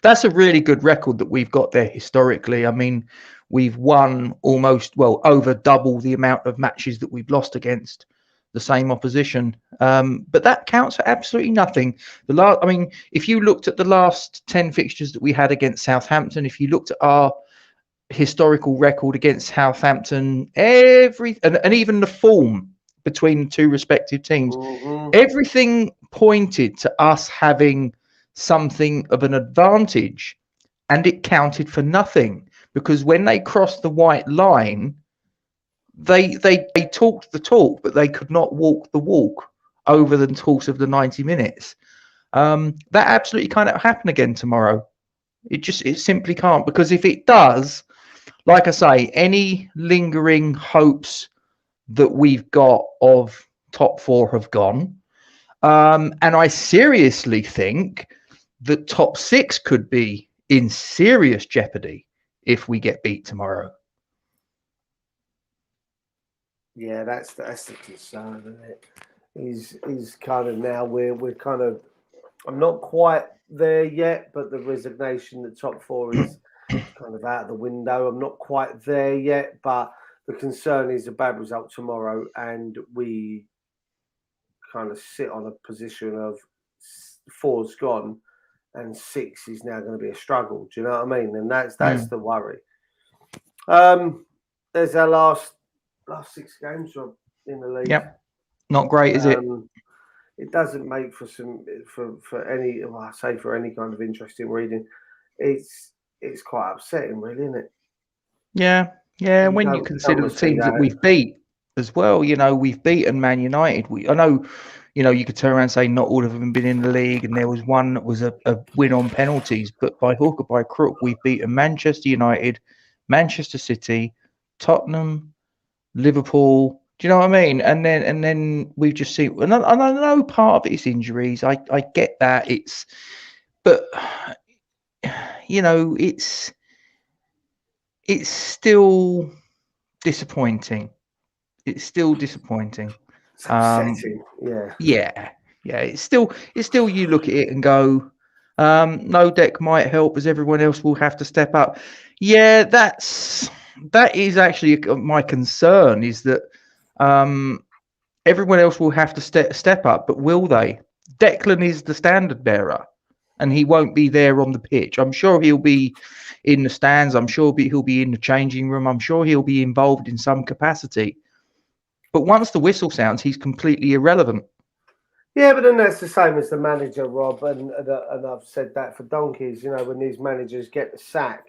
that's a really good record that we've got there historically. I mean, we've won over double the amount of matches that we've lost against the same opposition. But that counts for absolutely nothing. If you looked at the last 10 fixtures that we had against Southampton, if you looked at our historical record against Southampton, and even the form between the two respective teams, everything pointed to us having something of an advantage, and it counted for nothing, because when they crossed the white line, they talked the talk, but they could not walk the walk over the course of the 90 minutes. That absolutely can't happen again tomorrow. It simply can't, because if it does, like I say, any lingering hopes that we've got of top 4 have gone. And I seriously think that top 6 could be in serious jeopardy if we get beat tomorrow. Yeah, that's the concern, isn't it? Is kind of now we're kind of, I'm not quite there yet, but the resignation that top 4 is kind of out of the window. I'm not quite there yet, but the concern is a bad result tomorrow, and we kind of sit on a position of 4's gone, and 6 is now going to be a struggle. Do you know what I mean? And that's the worry. There's our last 6 games in the league. Yep, not great, is it? It doesn't make for any. Well, I say for any kind of interesting reading. It's quite upsetting, really, isn't it? Yeah. When you consider the teams that we've beat as well, we've beaten Man United. I know, you could turn around and say not all of them have been in the league, and there was one that was a win on penalties, but by hook or by crook, we've beaten Manchester United, Manchester City, Tottenham, Liverpool. Do you know what I mean? And then we've just seen, and I know part of it is injuries. I get that. But it's still disappointing. It's still disappointing. It's upsetting. Yeah. It's still you look at it and go, no deck might help, as everyone else will have to step up. Yeah, that is actually my concern, is that everyone else will have to step up, but will they? Declan is the standard bearer, and he won't be there on the pitch. I'm sure he'll be in the stands. I'm sure he'll be in the changing room. I'm sure he'll be involved in some capacity. But once the whistle sounds, he's completely irrelevant. Yeah, but then that's the same as the manager, Rob, and I've said that for donkeys. When these managers get the sack,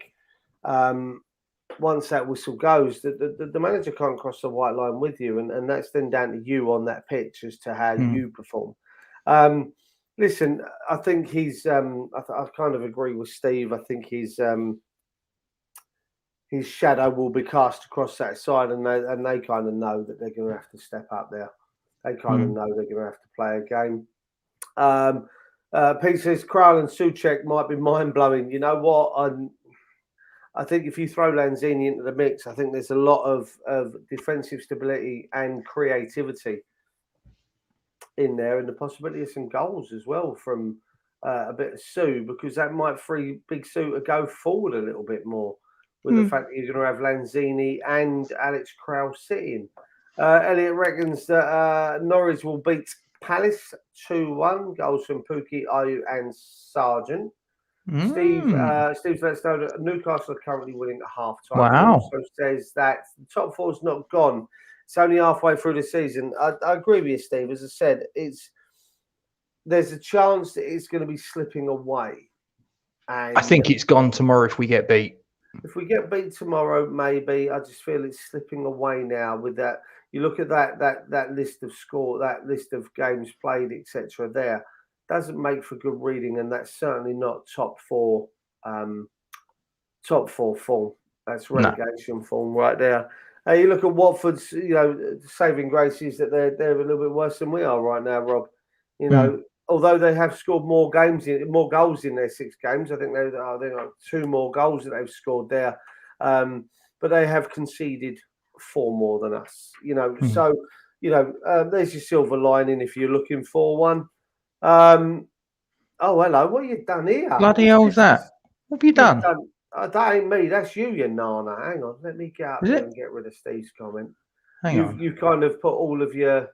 once that whistle goes, the manager can't cross the white line with you, and that's then down to you on that pitch as to how you perform. Listen, I think he's. I kind of agree with Steve. I think his shadow will be cast across that side, and they kind of know that they're going to have to step up there. They kind of know they're going to have to play a game. Pete says Kral and Souček might be mind blowing. You know what? I think if you throw Lanzini into the mix, I think there's a lot of defensive stability and creativity in there, and the possibility of some goals as well from a bit of Sue, because that might free Big Sue to go forward a little bit more with the fact that you're going to have Lanzini and Alex Krauss sitting. Elliot reckons that Norwich will beat Palace 2-1. Goals from Pukki, Ayew and Sargent. Steve lets us know that Newcastle are currently winning at half time. Wow. He also says that the top four's not gone. It's only halfway through the season. I agree with you, Steve. As I said, there's a chance that it's going to be slipping away. And I think it's gone tomorrow if we get beat. If we get beat tomorrow, maybe. I just feel it's slipping away now with that. You look at that list of score, that list of games played, etc. There doesn't make for good reading, and that's certainly not top four form. That's relegation form right there. You look at Watford's, saving grace is that they're a little bit worse than we are right now, Rob. Although they have scored more goals in their 6 games. I think they're like 2 more goals that they've scored there, but they have conceded 4 more than us. So there's your silver lining if you're looking for one. Oh, hello. What have you done here? Bloody hell's that? What have you done? That ain't me. That's you Nana. Hang on. Let me get up there and get rid of Steve's comment. Hang on. You kind of put all of your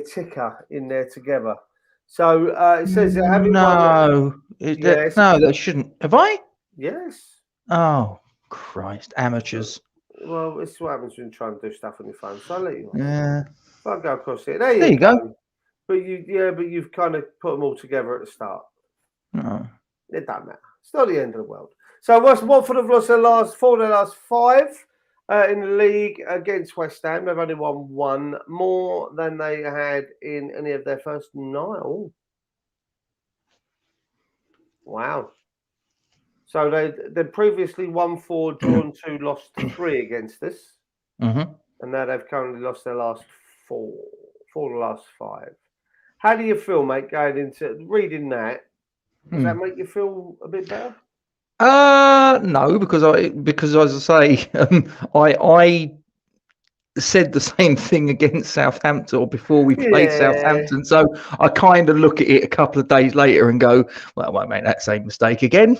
ticker in there together. So it says that having no, that shouldn't. Have I? Yes. Oh, Christ. Amateurs. Well, this is what happens when you try and do stuff on your phone. So I'll let you on. Yeah. If I go across it. There you go. But you've kind of put them all together at the start. No. It doesn't matter. It's not the end of the world. So Watford have lost their last 5 in the league against West Ham. They've only won 1, more than they had in any of their first 9. Oh. Wow. So they previously won 4, drawn 2, lost 3 against us. Mm-hmm. And now they've currently lost their last 4 the last 5. How do you feel, mate, going into reading that? Does that make you feel a bit better? No, because as I say, I said the same thing against Southampton or before we played Southampton. So I kind of look at it a couple of days later and go, well, I won't make that same mistake again.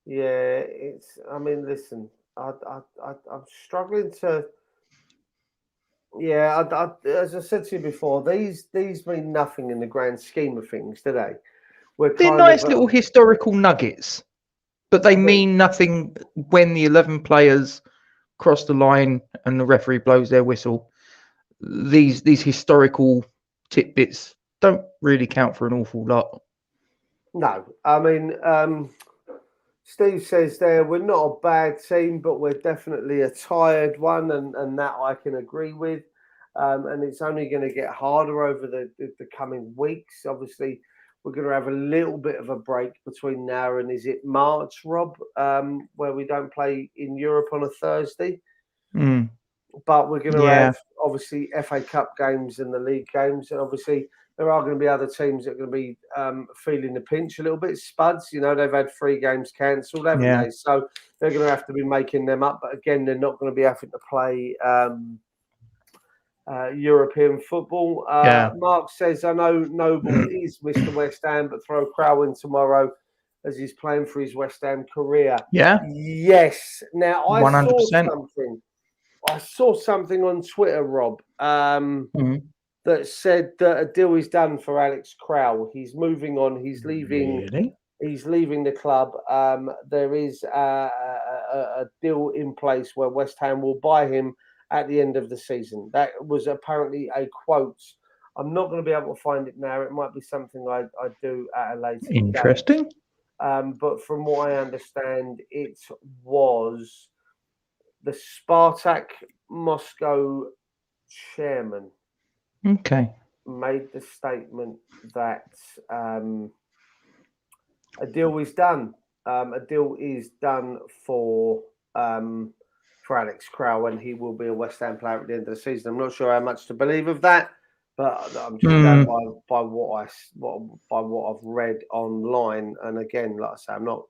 Yeah, listen, I'm struggling to. Yeah, as I said to you before, these mean nothing in the grand scheme of things, do they? They're nice little historical nuggets, but they mean nothing when the 11 players cross the line and the referee blows their whistle. These historical tidbits don't really count for an awful lot. No, Steve says there, we're not a bad team, but we're definitely a tired one, and that I can agree with. And it's only going to get harder over the coming weeks. Obviously, we're going to have a little bit of a break between now and, is it March, Rob, where we don't play in Europe on a Thursday. But we're going to have, obviously, FA Cup games and the league games. And obviously, there are going to be other teams that are going to be feeling the pinch a little bit. Spuds, they've had 3 games cancelled, haven't they? So they're going to have to be making them up. But again, they're not going to be having to play European football. Mark says, I know Noble is Mr. West Ham, but throw Crow in tomorrow as he's playing for his West Ham career. Yeah. Yes. Now, 100%. I saw something on Twitter, Rob, that said that a deal is done for Alex Crow. He's moving on. He's leaving. Really? He's leaving the club. There is a deal in place where West Ham will buy him at the end of the season. That was apparently a quote. I'm not going to be able to find it now. It might be something I do at a later date. Interesting. But from what I understand, it was the Spartak Moscow chairman made the statement that a deal is done. A deal is done for Alex Crow, and he will be a West Ham player at the end of the season. I'm not sure how much to believe of that, but I'm just going by what I've read online. And again, like I say, I'm not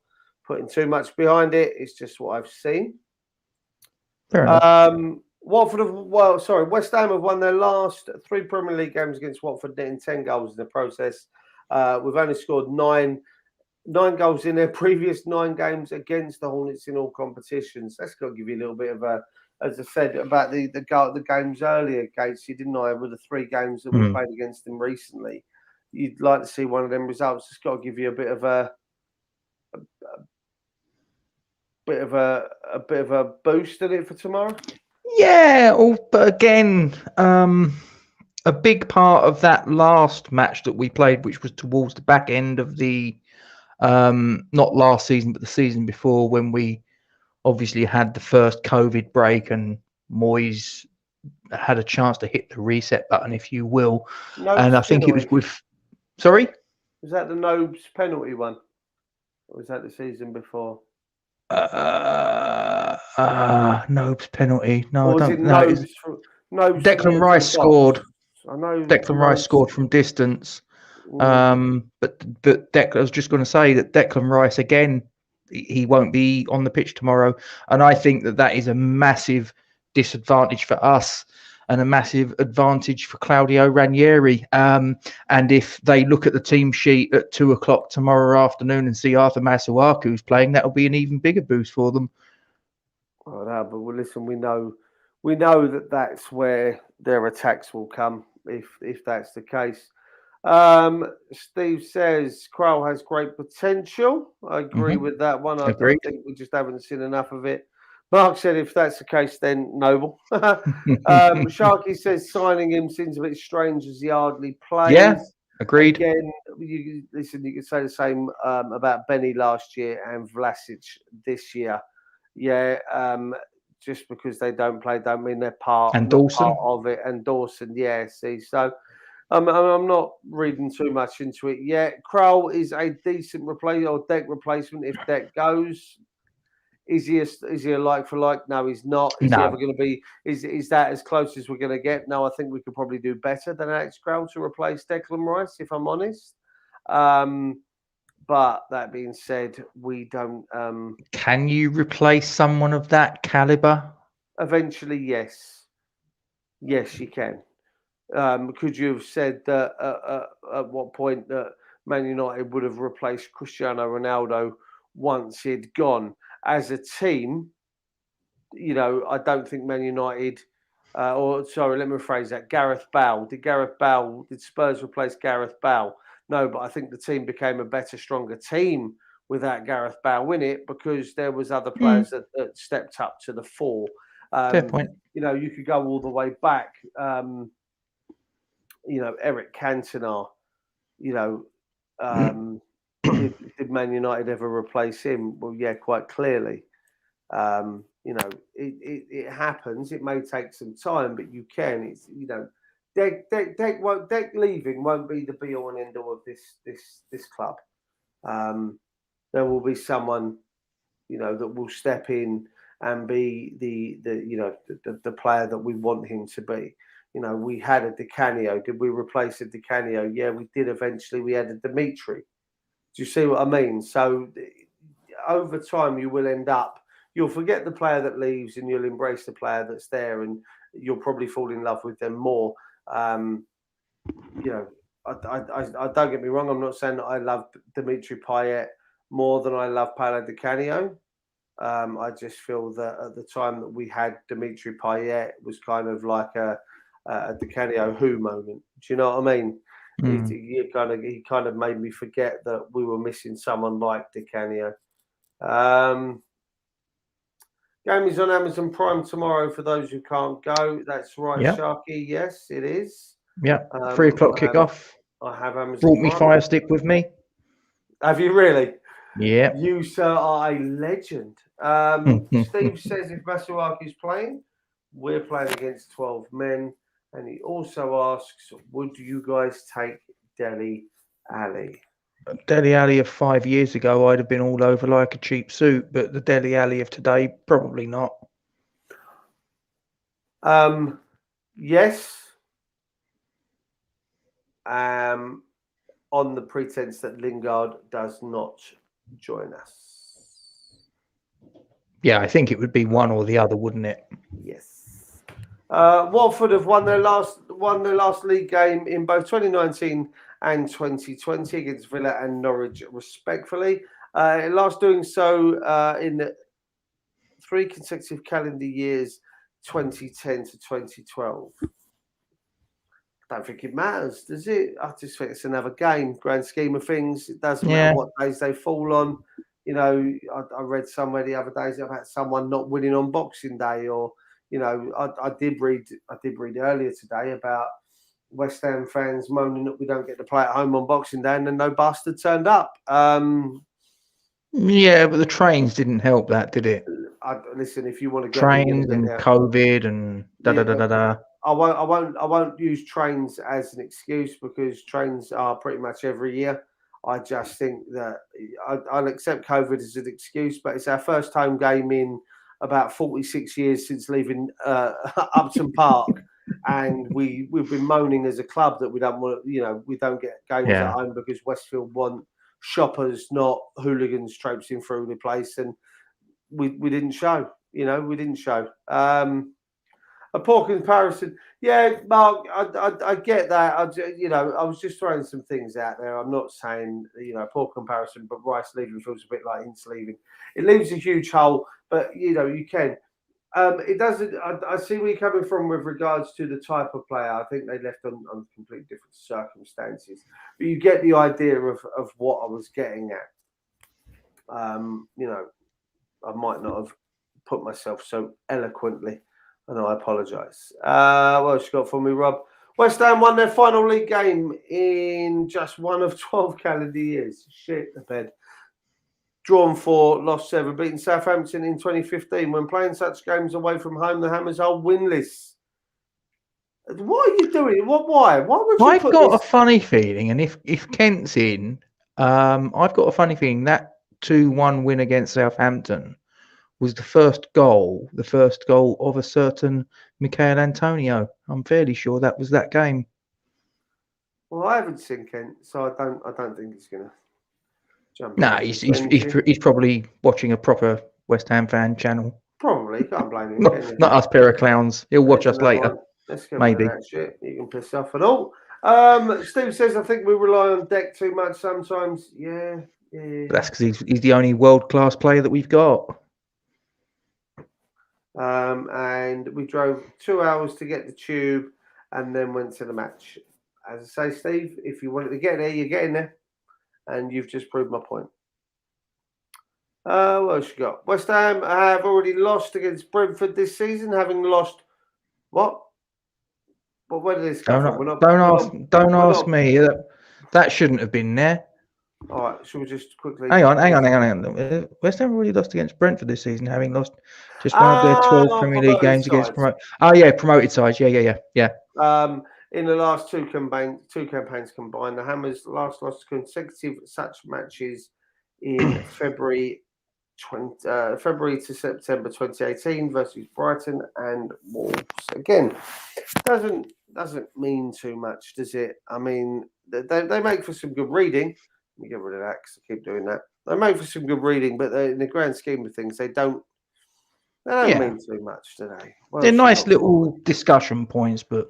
putting too much behind it. It's just what I've seen. Fair enough. West Ham have won their last 3 Premier League games against Watford, netting 10 goals in the process. We've only scored nine goals in their previous 9 games against the Hornets in all competitions. That's got to give you a little bit of a, as I said about the games earlier, Gates, you didn't know with the 3 games that we played against them recently. You'd like to see one of them results. It's got to give you a bit of a boost in it for tomorrow. Yeah, but again, a big part of that last match that we played, which was towards the back end of the not last season, but the season before, when we obviously had the first COVID break and Moyes had a chance to hit the reset button, if you will. And I think it was with... Sorry? Was that the Nobes penalty one? Or was that the season before? Nobes penalty. No, or I don't know. Declan Rice scored. I know Declan Rice scored from distance. But I was just going to say that Declan Rice, again, he won't be on the pitch tomorrow. And I think that is a massive disadvantage for us and a massive advantage for Claudio Ranieri. And if they look at the team sheet at 2:00 tomorrow afternoon and see Arthur Masuaku's playing, that'll be an even bigger boost for them. Oh, no, but listen, we know that's where their attacks will come if that's the case. Steve says Krell has great potential. I agree with that one. I think we just haven't seen enough of it. Mark said if that's the case, then Noble. Sharky says signing him seems a bit strange as he hardly plays. Yeah, agreed. Again, you could say the same about Benny last year and Vlasic this year. Yeah, just because they don't play don't mean they're part of it. And Dawson, yeah, see, so I'm not reading too much into it yet. Krell is a decent Deck replacement if Deck goes. Is he a like for like? No, he's not. Is he ever going to be? Is that as close as we're going to get? No, I think we could probably do better than Alex Krell to replace Declan Rice, if I'm honest. But that being said, we don't. Can you replace someone of that caliber? Eventually, yes. Yes, you can. Could you have said that at what point that Man United would have replaced Cristiano Ronaldo once he'd gone? As a team, I don't think Man United, let me rephrase that. Gareth Bale. Did Spurs replace Gareth Bale? No, but I think the team became a better, stronger team without Gareth Bale in it because there was other players that stepped up to the fore. Fair point. You could go all the way back. Eric Cantona, did Man United ever replace him? Well, yeah, quite clearly. It happens. It may take some time, but you can. It's Deck leaving won't be the be all and end all of this club. There will be someone, that will step in and be the player that we want him to be. We had a Di Canio. Did we replace a Di Canio? Yeah, we did eventually. We had a Dimitri. Do you see what I mean? So over time, you'll forget the player that leaves and you'll embrace the player that's there and you'll probably fall in love with them more. I don't get me wrong. I'm not saying that I love Dimitri Payet more than I love Paolo Di Canio. I just feel that at the time that we had Dimitri Payet, it was kind of like a Di Canio who moment. Do you know what I mean? He kind of made me forget that we were missing someone like Di Canio. Game is on Amazon Prime tomorrow for those who can't go. That's right, Sharky. Yes, it is. Yeah, 3:00 kickoff. I have Amazon Brought me Fire Stick with me. Have you really? Yeah. You, sir, are a legend. Steve says if Masuaku's playing, we're playing against 12 men. And he also asks, would you guys take Dele Alli? Dele Alli of 5 years ago, I'd have been all over like a cheap suit, but the Dele Alli of today, probably not. Yes. On the pretense that Lingard does not join us. Yeah, I think it would be one or the other, wouldn't it? Yes. Watford have won their last league game in both 2019 and 2020 against Villa and Norwich, respectfully. Last doing so in 3 consecutive calendar years, 2010 to 2012. I don't think it matters, does it? I just think it's another game, grand scheme of things. It doesn't matter what days they fall on. You know, I read somewhere the other days about someone not winning on Boxing Day, or you know, I did read earlier today about West Ham fans moaning that we don't get to play at home on Boxing Day, and then no bastard turned up. Yeah, but the trains didn't help that, did it? Listen, if you want to get trains and COVID and I won't use trains as an excuse, because trains are pretty much every year. I just think that I'll accept COVID as an excuse, but it's our first home game in about 46 years since leaving Upton Park, and we've been moaning as a club that we don't want, we don't get games at home because Westfield want shoppers, not hooligans traipsing through the place, and we didn't show. We didn't show. A poor comparison. Yeah, Mark, I get that. I was just throwing some things out there. I'm not saying, poor comparison, but Rice leaving feels a bit like Ince leaving. It leaves a huge hole, but, you can. It doesn't. I see where you're coming from with regards to the type of player. I think they left on completely different circumstances, but you get the idea of what I was getting at. I might not have put myself so eloquently, and I apologise. What else you got for me, Rob? West Ham won their final league game in just one of 12 calendar years. Shit the bed. Drawn 4, lost 7, beaten Southampton in 2015. When playing such games away from home, the Hammers are winless. What are you doing? Why? Why would you? I've got a funny feeling, and if Kent's in, I've got a funny feeling that 2-1 win against Southampton was the first goal of a certain Michael Antonio. I'm fairly sure that was that game. Well, I haven't seen Kent, so I don't think he's gonna jump. No, he's probably watching a proper West Ham fan channel. Probably, can't blame him. Not us pair of clowns. He'll watch us later. Let's get maybe. That shit. You can piss off and all. Steve says, I think we rely on Deck too much sometimes. Yeah. But that's because he's the only world-class player that we've got. And we drove 2 hours to get the tube and then went to the match. As I say, Steve, if you wanted to get there, you're getting there. And you've just proved my point. What else you got? West Ham have already lost against Brentford this season, having lost what? Well, where did this come from? Don't ask me. That shouldn't have been there. All right, should we just quickly... Hang on. West Ham already lost against Brentford this season, having lost just one of their 12 Premier League games against promoted. Oh yeah, promoted sides. Yeah. In the last two campaigns combined, the Hammers last lost consecutive such matches in February to September 2018 versus Brighton and Wolves. Again, doesn't mean too much, does it? I mean, they make for some good reading. Let me get rid of that because I keep doing that. They make for some good reading, but in the grand scheme of things, they don't mean too much, do they? They're nice little discussion points, but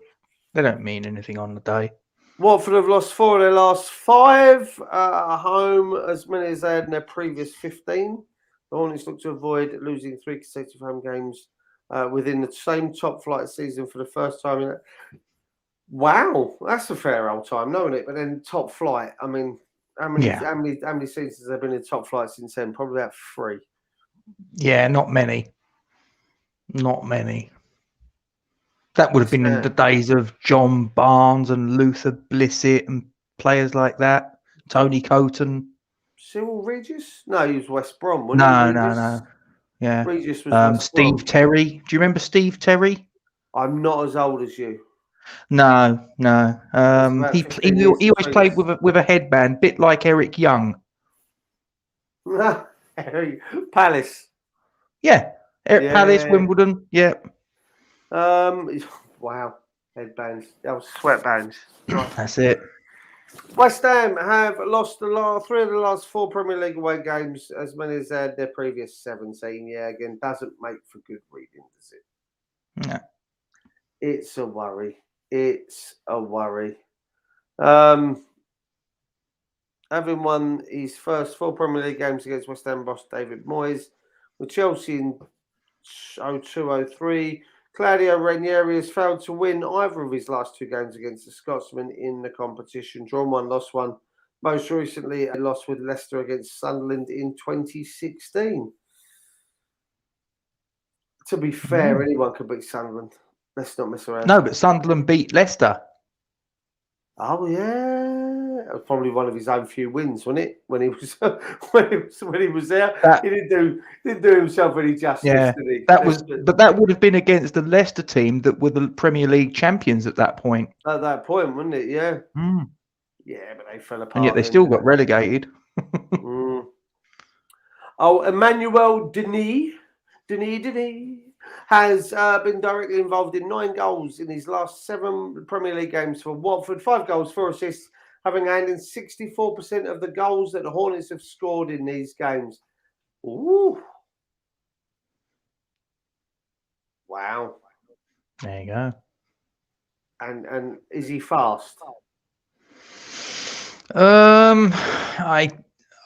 they don't mean anything on the day. Watford have lost 4 of their last 5 at home, as many as they had in their previous 15. The Hornets look to avoid losing 3 consecutive home games within the same top flight season for the first time in Wow, that's a fair old time, knowing it. But then top flight, I mean, how many seasons have been in top flight since then? Probably about 3. Yeah, not many. That would have been in the days of John Barnes and Luther Blissett and players like that. Tony Coton. Cyril Regis? No, he was West Brom, wasn't he? No. Yeah. Regis was West Steve Brom. Terry. Do you remember Steve Terry? I'm not as old as you. No. He always played with a headband, bit like Eric Young. Palace. Yeah. Palace, Wimbledon. Yeah. Wow. Headbands. That was sweatbands. That's it. West Ham have lost 3 of the last 4 Premier League away games, as many as they had their previous 17. Yeah, again, doesn't make for good reading, does it? No. It's a worry. It's a worry. Having won his first 4 Premier League games against West Ham boss David Moyes, with Chelsea in 02-03, Claudio Ranieri has failed to win either of his last 2 games against the Scotsman in the competition. Drawn 1, lost 1. Most recently, a loss with Leicester against Sunderland in 2016. To be fair, anyone could beat Sunderland. Let's not mess around. No, but Sunderland beat Leicester. Oh yeah, it was probably one of his own few wins, wasn't it? When he was when he was there, he didn't do himself any justice. Yeah, did he? but that would have been against the Leicester team that were the Premier League champions at that point. At that point, wouldn't it? Yeah. Mm. Yeah, but they fell apart. And yet they still got relegated. Oh, Emmanuel Denis has been directly involved in 9 goals in his last 7 Premier League games for Watford. 5 goals, 4 assists, having handed 64% of the goals that the Hornets have scored in these games. Ooh. Wow. There you go. And is he fast?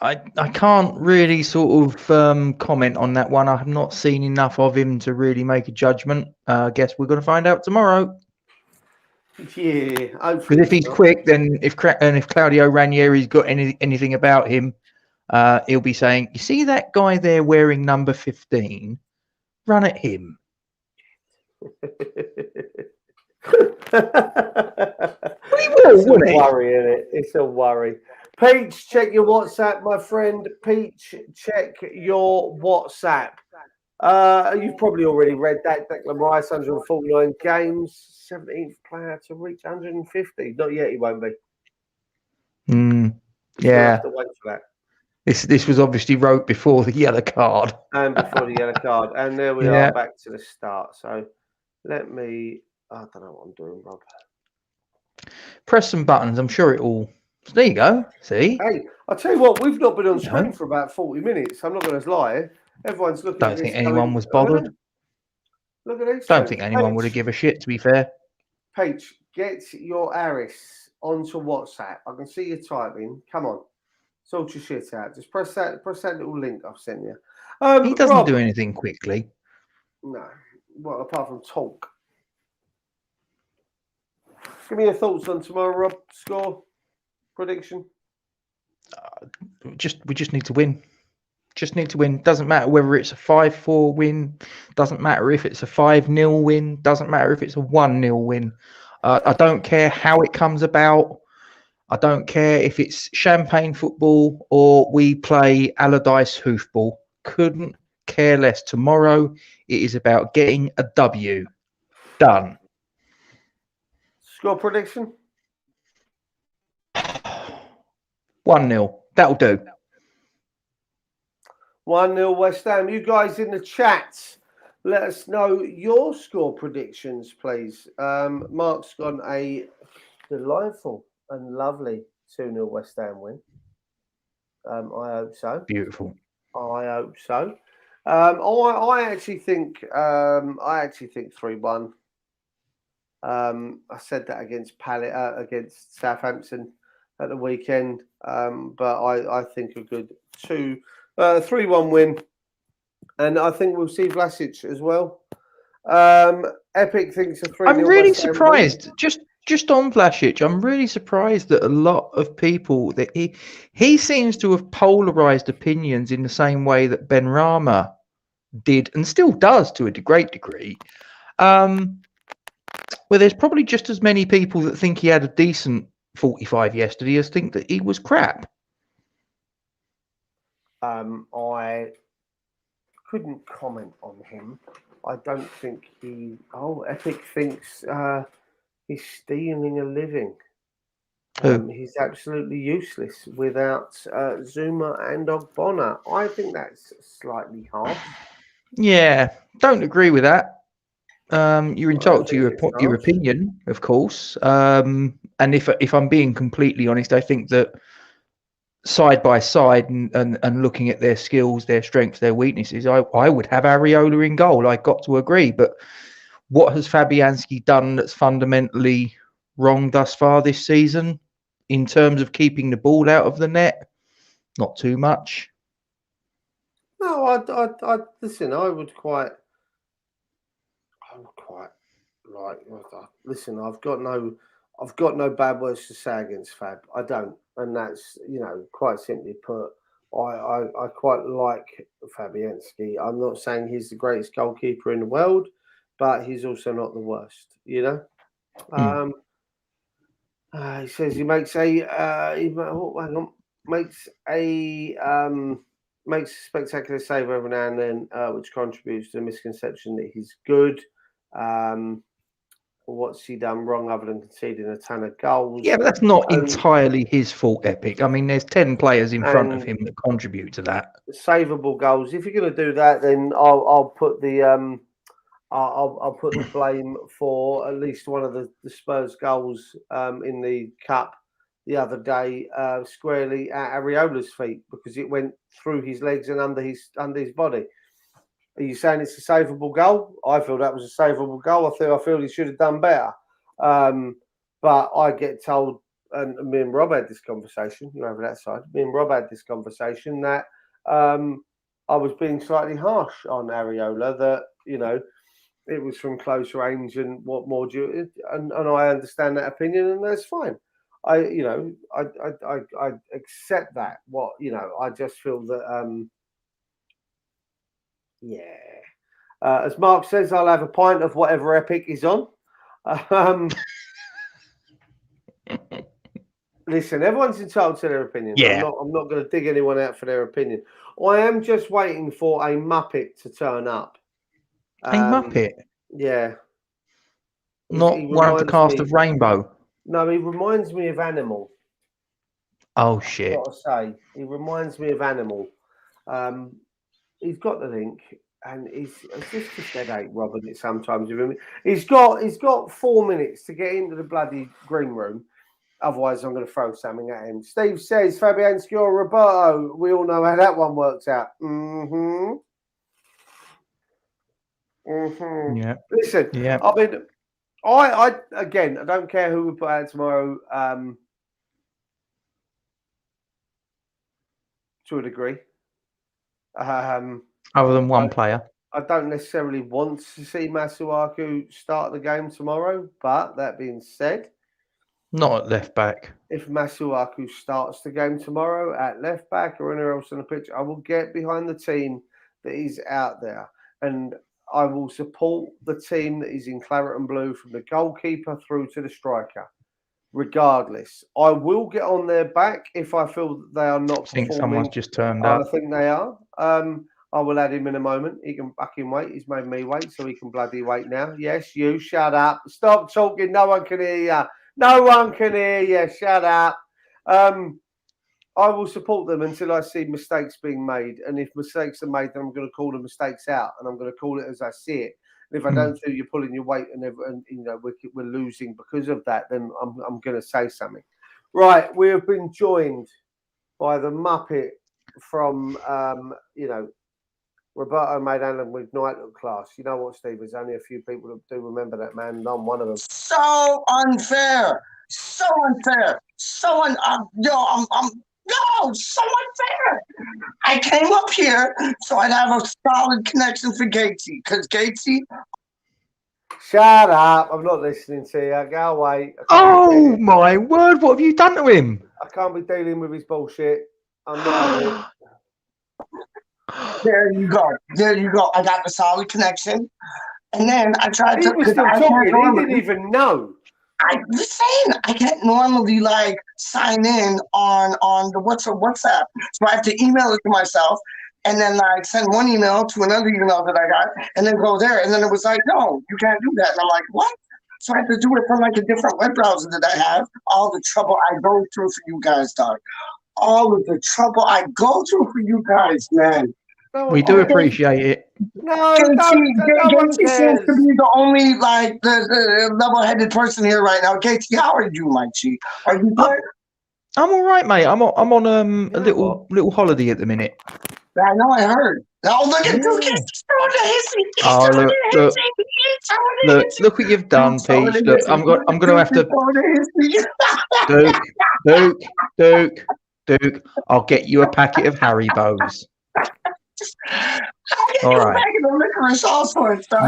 I can't really sort of comment on that one. I have not seen enough of him to really make a judgment. I guess we're going to find out tomorrow. Yeah, because if he's quick, then if Claudio Ranieri's got anything about him, he'll be saying, "You see that guy there wearing number 15? Run at him." It's a worry, isn't it? It's a worry. Peach, check your WhatsApp, my friend. Peach, check your WhatsApp. You've probably already read that. Declan Rice, 149 games, 17th player to reach 150. Not yet, he won't be. Yeah. Have to wait for that. This was obviously wrote before the yellow card. And before the yellow card. And there we are, back to the start. So let me... I don't know what I'm doing, Rob. Press some buttons. I'm sure it all... There you go. See? Hey, I'll tell you what, we've not been on screen for about 40 minutes. I'm not going to lie. Everyone's looking at this. Don't think anyone was bothered. Look at this. Don't think anyone would have given a shit, to be fair. Paige, get your Aris onto WhatsApp. I can see you typing. Come on. Sort your shit out. Just press that little link I've sent you. He doesn't do anything quickly. No. Well, apart from talk. Give me your thoughts on tomorrow, Rob. Score. Prediction. We just need to win. Just need to win. Doesn't matter whether it's a 5-4 win. Doesn't matter if it's a 5-0 win. Doesn't matter if it's a 1-0 win. I don't care how it comes about. I don't care if it's champagne football or we play Allardyce hoofball. Couldn't care less. Tomorrow it is about getting a W. Done. Score prediction? 1-0. That'll do. 1-0 West Ham. You guys in the chat, let us know your score predictions, please. Mark's got a delightful and lovely 2-0 West Ham win. I hope so. Beautiful. I hope so. I actually think 3-1. I said that against Southampton at the weekend, but I think a good 3-1 win, and I think we'll see Vlasic as well. Epic thinks a 3-0. I'm really surprised. Just on Vlasic, I'm really surprised that a lot of people that he seems to have polarized opinions in the same way that Benrahma did and still does to a great degree. Where there's probably just as many people that think he had a decent 45 yesterday as think that he was crap. I couldn't comment on him. I don't think he... Oh, Epic thinks he's stealing a living. He's absolutely useless without Zuma and Ogbonna. I think that's slightly harsh. Yeah, don't agree with that. You're entitled to your opinion, of course. And if I'm being completely honest, I think that side by side and looking at their skills, their strengths, their weaknesses, I would have Areola in goal. I got to agree, but what has Fabianski done that's fundamentally wrong thus far this season in terms of keeping the ball out of the net? Not too much. No, I listen. I would quite like. Listen, I've got no bad words to say against Fab. I don't, and that's quite simply put. I quite like Fabianski. I'm not saying he's the greatest goalkeeper in the world, but he's also not the worst. He says he makes makes a spectacular save every now and then, which contributes to the misconception that he's good. What's he done wrong other than conceding a ton of goals? Yeah, but that's not entirely his fault, Epic. I mean, there's 10 players in front of him that contribute to that. Savable goals. If you're going to do that, then I'll put the I'll put the blame for at least one of the Spurs goals in the cup the other day squarely at Areola's feet, because it went through his legs and under his body. Are you saying it's a savable goal? I feel that was a savable goal. I feel he should have done better. But I get told, and me and Rob had this conversation, you're over that side, me and Rob had this conversation that I was being slightly harsh on Areola, that, it was from close range and what more do you, and I understand that opinion, and that's fine. I accept that. I just feel that, as Mark says, I'll have a pint of whatever Epic is on. Listen, everyone's entitled to their opinion. Yeah. I'm not going to dig anyone out for their opinion. I am just waiting for a Muppet to turn up. A Muppet? Yeah. Not one of the cast of Rainbow? No, he reminds me of Animal. Oh, shit. I've got to say, he reminds me of Animal. He's got the link, and it's just a headache, Robin. It sometimes with him. He's got 4 minutes to get into the bloody green room. Otherwise, I'm going to throw something at him. Steve says Fabianski or Roberto. We all know how that one works out. Yeah. Listen. Yeah. I mean, I again, I don't care who we put out tomorrow. To a degree. Other than one player. I don't necessarily want to see Masuaku start the game tomorrow, but that being said, not at left back. If Masuaku starts the game tomorrow at left back or anywhere else on the pitch, I will get behind the team that is out there, and I will support the team that is in claret and blue from the goalkeeper through to the striker. Regardless, I will get on their back if I feel that they are not. I think someone's just turned up. I think they are. I will add him in a moment. He can fucking wait. He's made me wait, so he can bloody wait now. Yes, you shut up. Stop talking. No one can hear you. No one can hear you. Shut up. I will support them until I see mistakes being made, and if mistakes are made, then I'm going to call the mistakes out, and I'm going to call it as I see it. If I don't feel you're pulling your weight and we're losing because of that, then I'm going to say something. Right, we have been joined by the Muppet from Roberto made Alan with Nightlook class. You know what, Steve? There's only a few people that do remember that man, and I'm one of them. So unfair, so unfair, so so unfair. I came up here so I'd have a solid connection for Gatesy, because Gatesy. Shut up! I'm not listening to you. Go away. Oh my word! What have you done to him? I can't be dealing with his bullshit. I'm not. There you go. There you go. I got the solid connection, and then I tried to. He was still talking. He didn't even know. I was saying I can't normally sign in on the WhatsApp, so I have to email it to myself, and then send one email to another email that I got, and then go there, and then it was like, no, you can't do that, and I'm like, what? So I have to do it from a different web browser that I have. All the trouble I go through for you guys, dog. All of the trouble I go through for you guys, man. We do appreciate it. No, Gatesy seems to be the only the level-headed person here right now. Gatesy, how are you, my G? Are you good? I'm all right, mate. I'm on a little holiday at the minute. I know. I heard. Oh, look at this kid. Oh, look. Look what you've done, Peach. Look, I'm going to have to. Duke. I'll get you a packet of Haribos. All right.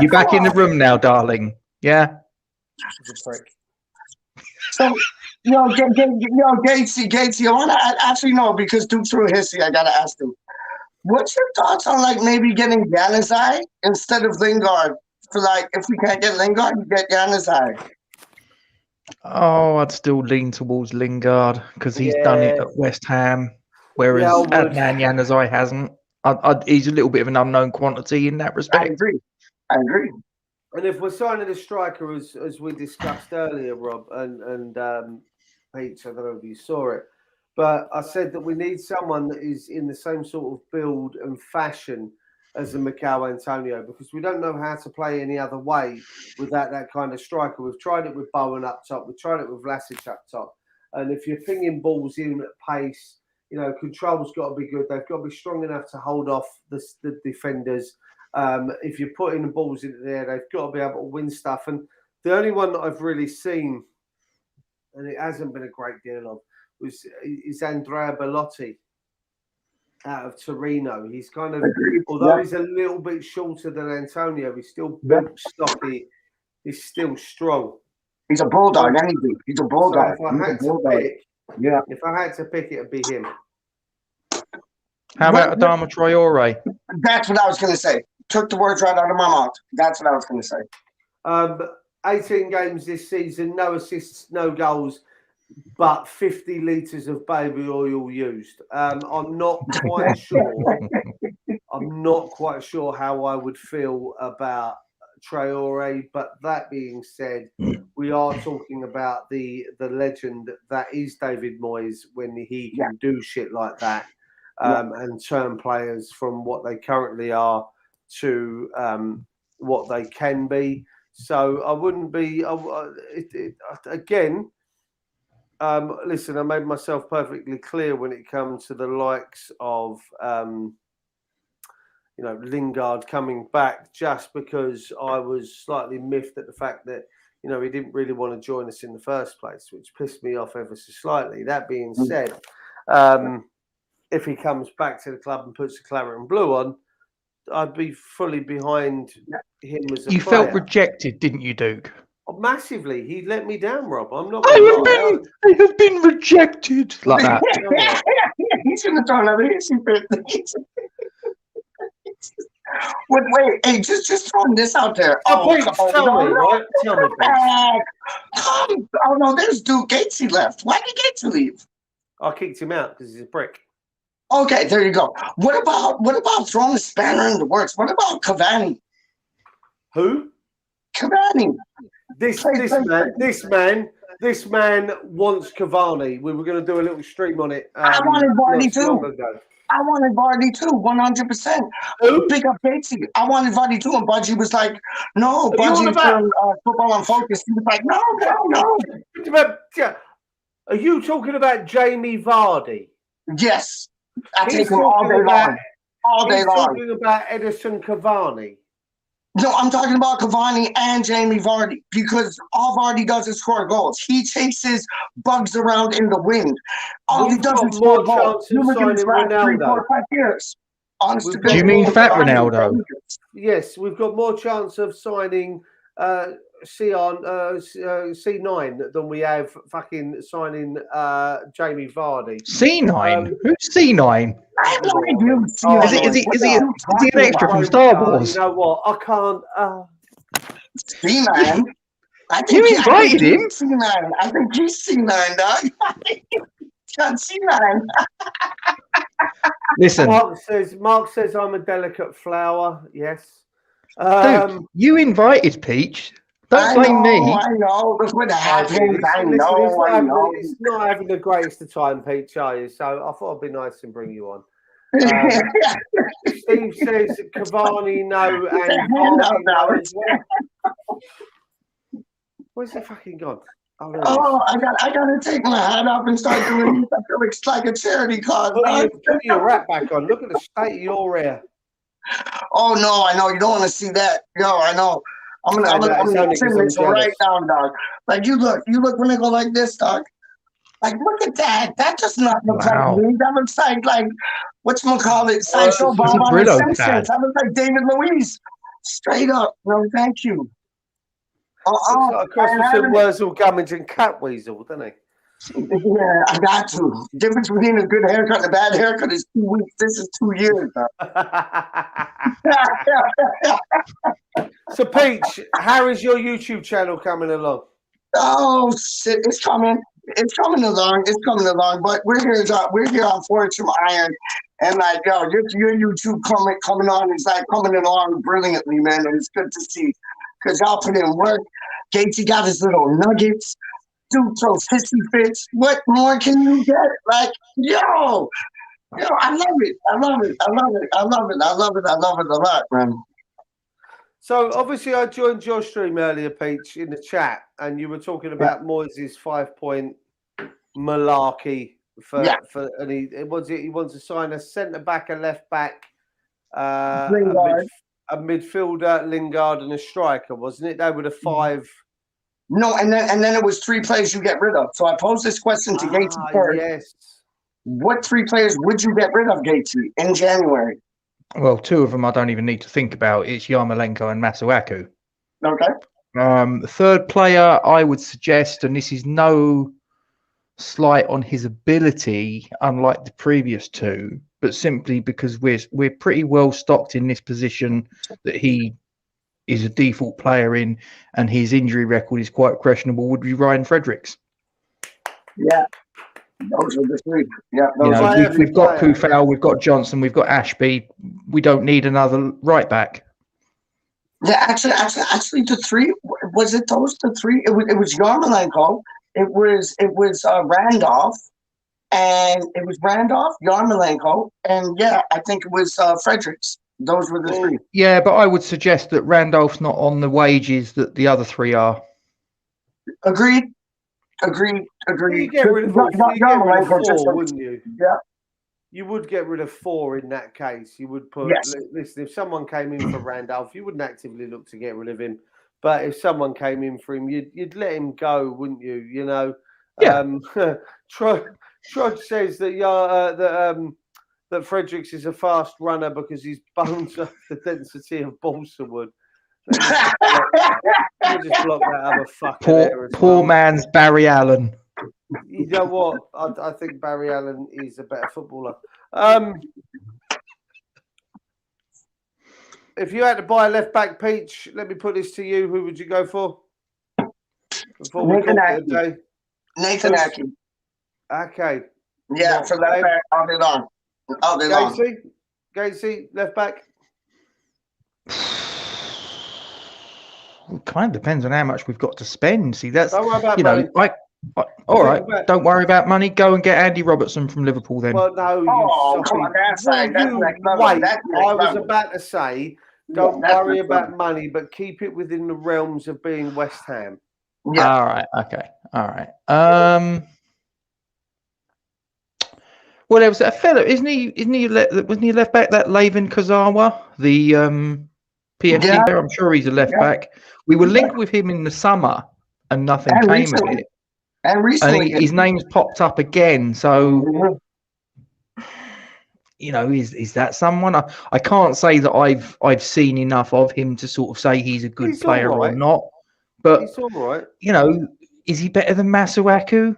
You back in the room now, darling? Yeah. So, Gatesy, I want to actually know, because Duke threw a hissy, I got to ask him. What's your thoughts on like maybe getting Januzaj instead of Lingard? For like, if we can't get Lingard, you get Januzaj. Oh, I'd still lean towards Lingard because he's done it at West Ham, whereas Adnan Januzaj hasn't. He's a little bit of an unknown quantity in that respect. I agree. And if we're signing a striker, as we discussed earlier, Rob and Pete, I don't know if you saw it, but I said that we need someone that is in the same sort of build and fashion as a Mikel Antonio, because we don't know how to play any other way without that kind of striker. We've tried it with Bowen up top. We've tried it with Vlasic up top. And if you're pinging balls in at pace, you know, control's got to be good. They've got to be strong enough to hold off the defenders. If you're putting the balls into there, they've got to be able to win stuff. And the only one that I've really seen, and it hasn't been a great deal of, is Andrea Bellotti out of Torino. He's kind of, although he's a little bit shorter than Antonio, he's still built stocky. He's still strong. He's a bulldog, anything. He's a bulldog. So if I had to pick, it'd be him. How about Adama Traore? That's what I was going to say. Took the words right out of my mouth. That's what I was going to say. 18 games this season, no assists, no goals, but 50 litres of baby oil used. I'm not quite sure. I'm not quite sure how I would feel about Traore, but that being said, we are talking about the legend that is David Moyes when he can do shit like that and turn players from what they currently are to what they can be. So I wouldn't be again. Listen, I made myself perfectly clear when it comes to the likes of Lingard coming back, just because I was slightly miffed at the fact that he didn't really want to join us in the first place, which pissed me off ever so slightly. That being said, if he comes back to the club and puts the claret and blue on, I'd be fully behind him as a player. You felt rejected, didn't you, Duke? Oh, massively. He let me down, Rob. I'm not. I have been rejected like that. He's going to throw another hissy fit. Wait, hey, just throwing this out there. Tell me, right? Tell me, oh no, there's Duke Gatesy left. Why did Gatesy leave? I kicked him out because he's a prick. Okay, there you go. What about throwing the spanner in the works? What about Cavani? Who? Cavani. This man wants Cavani. We were going to do a little stream on it. I wanted Vardy too. I wanted Vardy too, 100%. Pick up Gatesy. I wanted Vardy too, and Budgie was like, "No, Budgie's from Football on Focus." He was like, "No." Are you talking about Jamie Vardy? Yes, I take him all day long. All day long. Talking about Edison Cavani. No, I'm talking about Cavani and Jamie Vardy, because all Vardy does is score goals. He chases bugs around in the wind. All he does is score goals. You look at his last 3, 4, 5 years. Do you mean Fat Ronaldo? Yes, we've got more chance of signing C9 than we have fucking signing Jamie Vardy. C9? Who's C9? I have no idea. Is he an extra from Star Wars? You know what? I can't. C9. You invited him. C9. I think he's C9, dog. Got C9. Listen. Mark says I'm a delicate flower. Yes. Dude, you invited Peach. Don't blame me. I know. That's what happened. I know. It's not having the greatest of time, Peach, are you? So I thought it'd be nice to bring you on. Steve says Cavani no and no as well. Where's he fucking gone? I gotta take my hat off and start doing this. I feel like a charity cause. Put your wrap back on. Look at the state of your hair. Oh no, I know. You don't want to see that. Yo, I know. I'm gonna trim this right down, dog. Like you look when they go like this, dog. Like look at that. That does not look like me. That looks like whatchamacallit, Sideshow Bob on The Simpsons. That looks like David Luiz. Straight up, bro. Thank you. Looks like a cross between Wurzel, Gummidge, and Catweasel, doesn't he? Yeah, I got to. The difference between a good haircut and a bad haircut is 2 weeks. This is 2 years. So, Peach, how is your YouTube channel coming along? Oh shit, it's coming. It's coming along. But we're here on Forge from Iron, and like yo, your YouTube coming on is like coming along brilliantly, man. And it's good to see because y'all put in work. Gatesy got his little nuggets. Dude throws hissy fits. What more can you get? Like, yo, I love it. I love it a lot, man. So obviously I joined your stream earlier, Peach, in the chat, and you were talking about Moyes' 5-point malarkey and he wants to sign a centre back, a left back, a midfielder, Lingard, and a striker, wasn't it? They were the 5. No, and then it was 3 players you get rid of. So I posed this question to Gatesy first. Yes. What 3 players would you get rid of, Gatesy, in January? Well, 2 of them I don't even need to think about. It's Yarmolenko and Masuaku. Okay. The third player I would suggest, and this is no slight on his ability, unlike the previous 2, but simply because we're pretty well stocked in this position that he is a default player in, and his injury record is quite questionable, would be Ryan Fredericks. Yeah. Those are the 3. Yeah, we've got Kufal, we've got Johnson, we've got Ashby. We don't need another right back. Yeah, actually, the 3 was it those the 3? It was Yarmolenko, it was Randolph, and it was Randolph, Yarmolenko, and I think it was Fredericks. Those were the 3. Yeah, but I would suggest that Randolph's not on the wages that the other 3 are. Agreed. You get rid of 4, wouldn't you? Yeah. You would get rid of 4 in that case. You would put, listen, if someone came in for Randolph, you wouldn't actively look to get rid of him. But if someone came in for him, you'd let him go, wouldn't you? You know? Yeah. Trudge says that that Fredericks is a fast runner because his bones have the density of balsa wood. Let me just block that other fucker. Poor man's Barry Allen. You know what? I think Barry Allen is a better footballer. If you had to buy a left back, Peach, let me put this to you. Who would you go for? Nathan Aki. Okay. Yeah, for left back all day long. Gatesy, left back. It kind of depends on how much we've got to spend. See, that's don't worry about money. All right, don't worry about money. Go and get Andy Robertson from Liverpool then. Well, no, come on, that's I was about to say, don't worry about money, but keep it within the realms of being West Ham. Yeah. All right. Okay. All right. Well, there was that fella, wasn't he a left back? That Lavin Kazawa, the PFC player. I'm sure he's a left back. We were linked with him in the summer, and nothing came of it. And recently, his name's popped up again. So, is that someone? I can't say that I've seen enough of him to sort of say he's a good player or not. But he's all right. Is he better than Masuaku?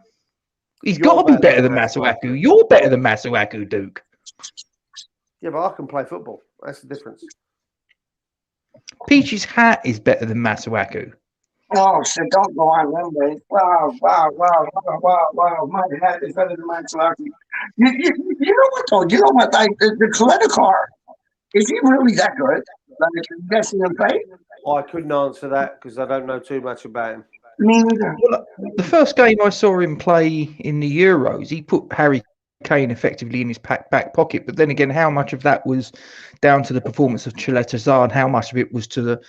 He's got to be better than Masuaku. You're better than Masuaku, Duke. Yeah, but I can play football. That's the difference. Peach's hat is better than Masuaku. Oh, shit, don't go on them ways. Wow. My hat is better than Masuaku. You know what, though? You know what? Like, the Coletta car, is he really that good? Like, you seen him play? I couldn't answer that because I don't know too much about him. Me neither. Well, the first game I saw him play in the Euros, he put Harry Kane effectively in his back pocket. But then again, how much of that was down to the performance of Chiletazar and how much of it was to the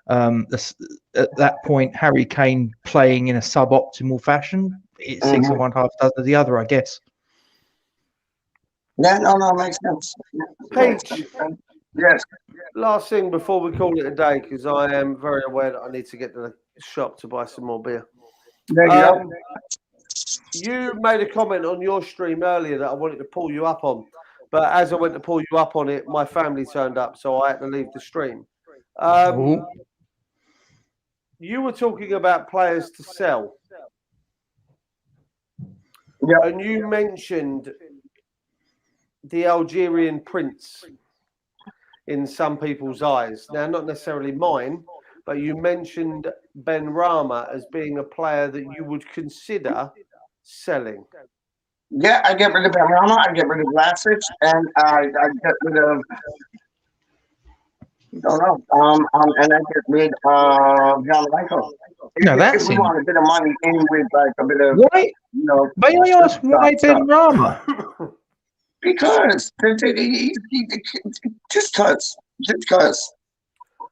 at that point Harry Kane playing in a suboptimal fashion? It's 6 of one, half dozen of the other, I guess. Yeah, no, makes sense. Peach, Yes. Last thing before we call it a day, because I am very aware that I need to get to the shop to buy some more beer. There you go. You made a comment on your stream earlier that I wanted to pull you up on, but as I went to pull you up on it, my family turned up, so I had to leave the stream. You were talking about players to sell. Yep. And you mentioned the Algerian prince in some people's eyes. Now, not necessarily mine, but you mentioned Ben Rama as being a player that you would consider selling. Yeah, I get rid of Ben Rama, I get rid of Vlasic, and I get rid of and I get rid of John Michael. If we want a bit of money in with like a bit of why? May I ask why Ben Rama? Because just because.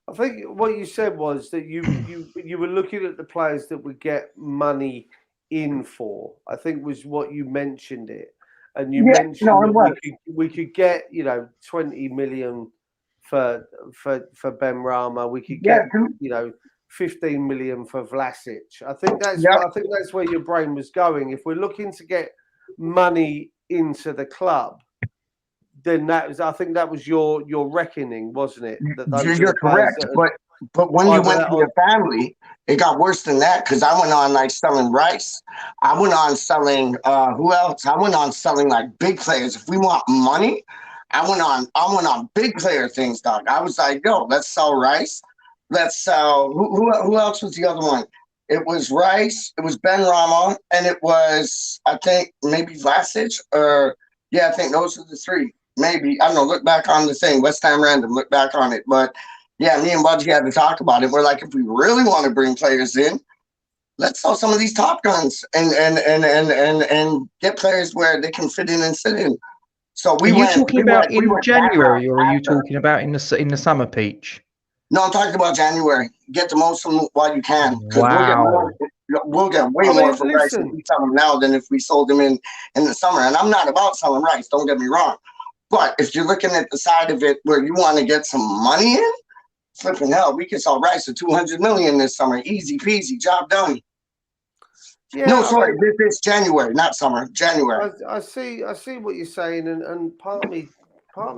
I think what you said was that you were looking at the players that would get money in for. I think was what you mentioned it, and you mentioned that we could get 20 million for Ben Rama. We could get 15 million for Vlasic. I think that's where your brain was going. If we're looking to get money into the club, then I think that was your reckoning, wasn't it? You're correct, but when you went to your family, it got worse than that because I went on like selling rice. I went on selling who else? I went on selling like big players. If we want money, I went on big player things, dog. I was like, yo, let's sell rice. Let's sell who else was the other one? It was Rice, it was Ben Rama, and it was I think maybe Vlasic I think those are the three. Maybe I don't know. Look back on the thing, West Ham Random. Look back on it, but yeah, me and Budgie had to talk about it. We're like, if we really want to bring players in, let's sell some of these top guns and get players where they can fit in and sit in. So are you talking about in January, or are you talking about in the summer, Peach? No, I'm talking about January. Get the most of them while you can, because we'll get way more for rice if we sell them now than if we sold them in the summer. And I'm not about selling rice. Don't get me wrong. But if you're looking at the side of it where you want to get some money in, flipping hell, we can sell rice for 200 million this summer. Easy peasy, job done. Yeah, no, sorry, this January, not summer, January. I see what you're saying, and part of me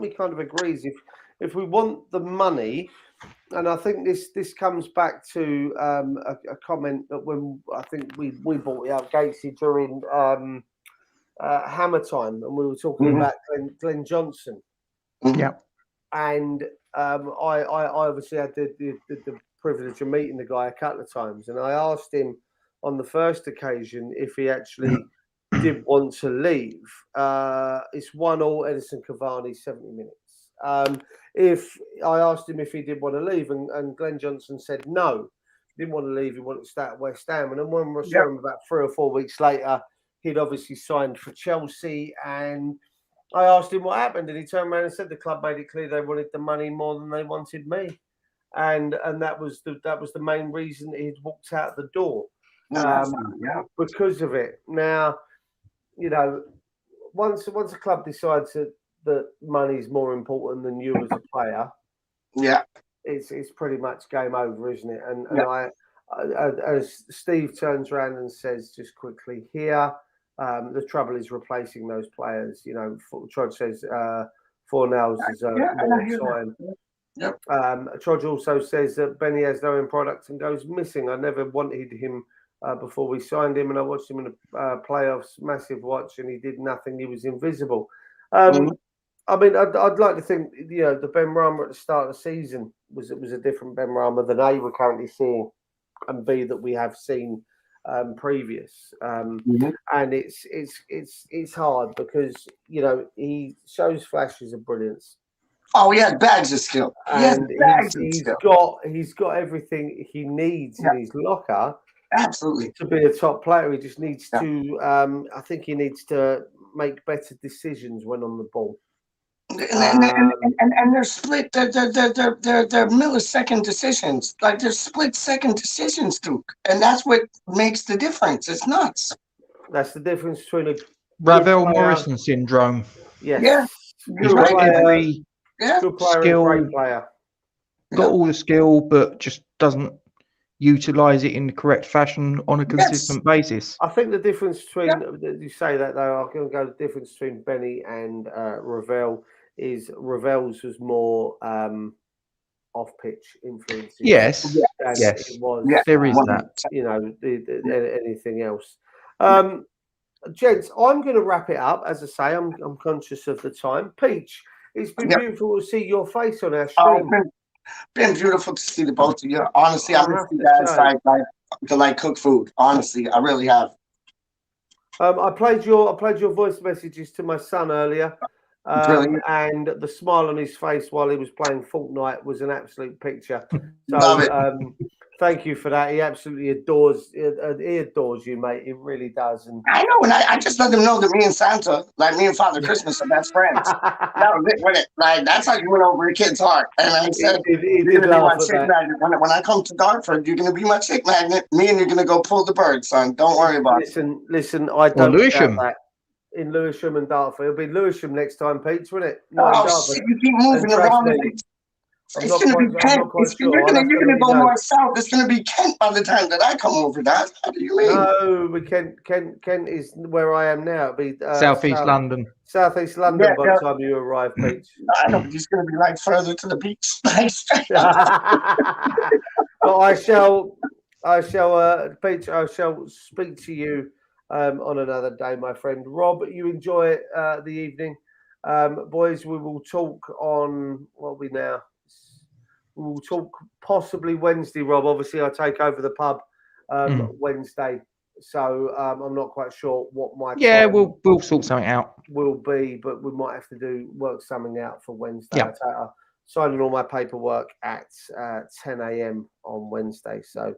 kind of agrees. If we want the money, and I think this comes back to a comment that when I think we brought it up, Gatesy, during Hammer Time, and we were talking about Glenn Johnson. Yeah, and I obviously had the privilege of meeting the guy a couple of times, and I asked him on the first occasion if he actually did want to leave. It's 1-1 Edison Cavani, 70 minutes. If I asked him if he did want to leave, and Glenn Johnson said no, he didn't want to leave, he wanted to stay at West Ham. And then when we saw him about 3 or 4 weeks later, he'd obviously signed for Chelsea, and I asked him what happened, and he turned around and said the club made it clear they wanted the money more than they wanted me, and that was the main reason that he'd walked out the door, because of it. Now, once a club decides that money's more important than you as a player, it's pretty much game over, isn't it? And I as Steve turns around and says just quickly here, the trouble is replacing those players. Trod says Fornals is more time. Trod also says that Benny has no end product and goes missing. I never wanted him before we signed him, and I watched him in the playoffs, massive watch, and he did nothing. He was invisible. I mean, I'd like to think, the Ben Rama at the start of the season was a different Ben Rama than A, we're currently seeing, and B, that we have seen previous. And it's hard because, he shows flashes of brilliance. Oh, he has bags of skill. And he's got everything he needs in his locker. Absolutely. To be a top player. He just needs to, I think he needs to make better decisions when on the ball. And they're split. They're millisecond decisions. Like they're split second decisions, Duke, and that's what makes the difference. It's nuts. That's the difference between a Ravel Morrison syndrome. Yes. Yeah. Yeah. Good player, skill, great player. got all the skill, but just doesn't utilize it in the correct fashion on a consistent basis. I think the difference between you say that though, I'm going to go. The difference between Benny and Ravel is Ravel's was more off-pitch influences. Yes, than yes, it was. there is that. You know, anything else. Gents, I'm going to wrap it up. As I say, I'm conscious of the time. Peach, it's been beautiful to see your face on our stream. Been beautiful to see the both of you. Honestly, I miss you guys like cook food. Honestly, I really have. I played your voice messages to my son earlier, and the smile on his face while he was playing Fortnite was an absolute picture. So, Love it. Thank you for that. He absolutely adores you, mate. It really does. And I know, and I just let them know that me and Santa, like me and Father Christmas, are best friends. That was it with it. Like that's how you went over a kid's heart. And I said, he "You're did gonna be laugh my at chick that. magnet. When I come to Dartford, you're gonna be my chick magnet. Me and you're gonna go pull the bird, son. Don't worry about it." Listen. I don't doubt Lewisham. that. In Lewisham and Dartford, it'll be Lewisham next time, Pete, won't it? Shit, you keep moving around. It's gonna be Kent. You're gonna go more south. It's gonna be Kent by the time that I come over. Dad, how do you mean? No, Kent is where I am now. It'll be Southeast London. Southeast London by the time you arrive, Pete. I know, but he's gonna be like further to the beach. But I shall, Pete. I shall speak to you on another day, my friend. Rob, you enjoy the evening, boys. We will talk on what we now. We'll talk possibly Wednesday, Rob. Obviously, I take over the pub Wednesday, so I'm not quite sure what my we'll sort something out. Will be, but we might have to work something out for Wednesday. Yeah. I'm signing all my paperwork at 10 a.m. on Wednesday, so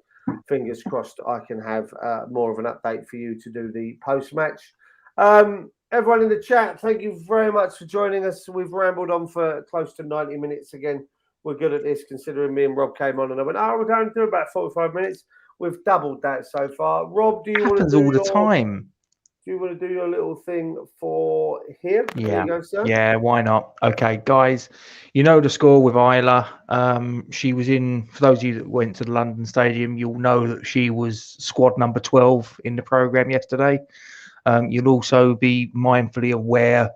fingers crossed I can have more of an update for you to do the post match. Everyone in the chat, thank you very much for joining us. We've rambled on for close to 90 minutes again. We're good at this, considering me and Rob came on and I went, we're going to do about 45 minutes. We've doubled that so far. Rob, do you want to do all the time? Do you want to do your little thing for here? Yeah. There you go, sir. Yeah, why not? Okay, guys, you know the score with Isla. She was in, for those of you that went to the London Stadium, you'll know that she was squad number 12 in the programme yesterday. You'll also be mindfully aware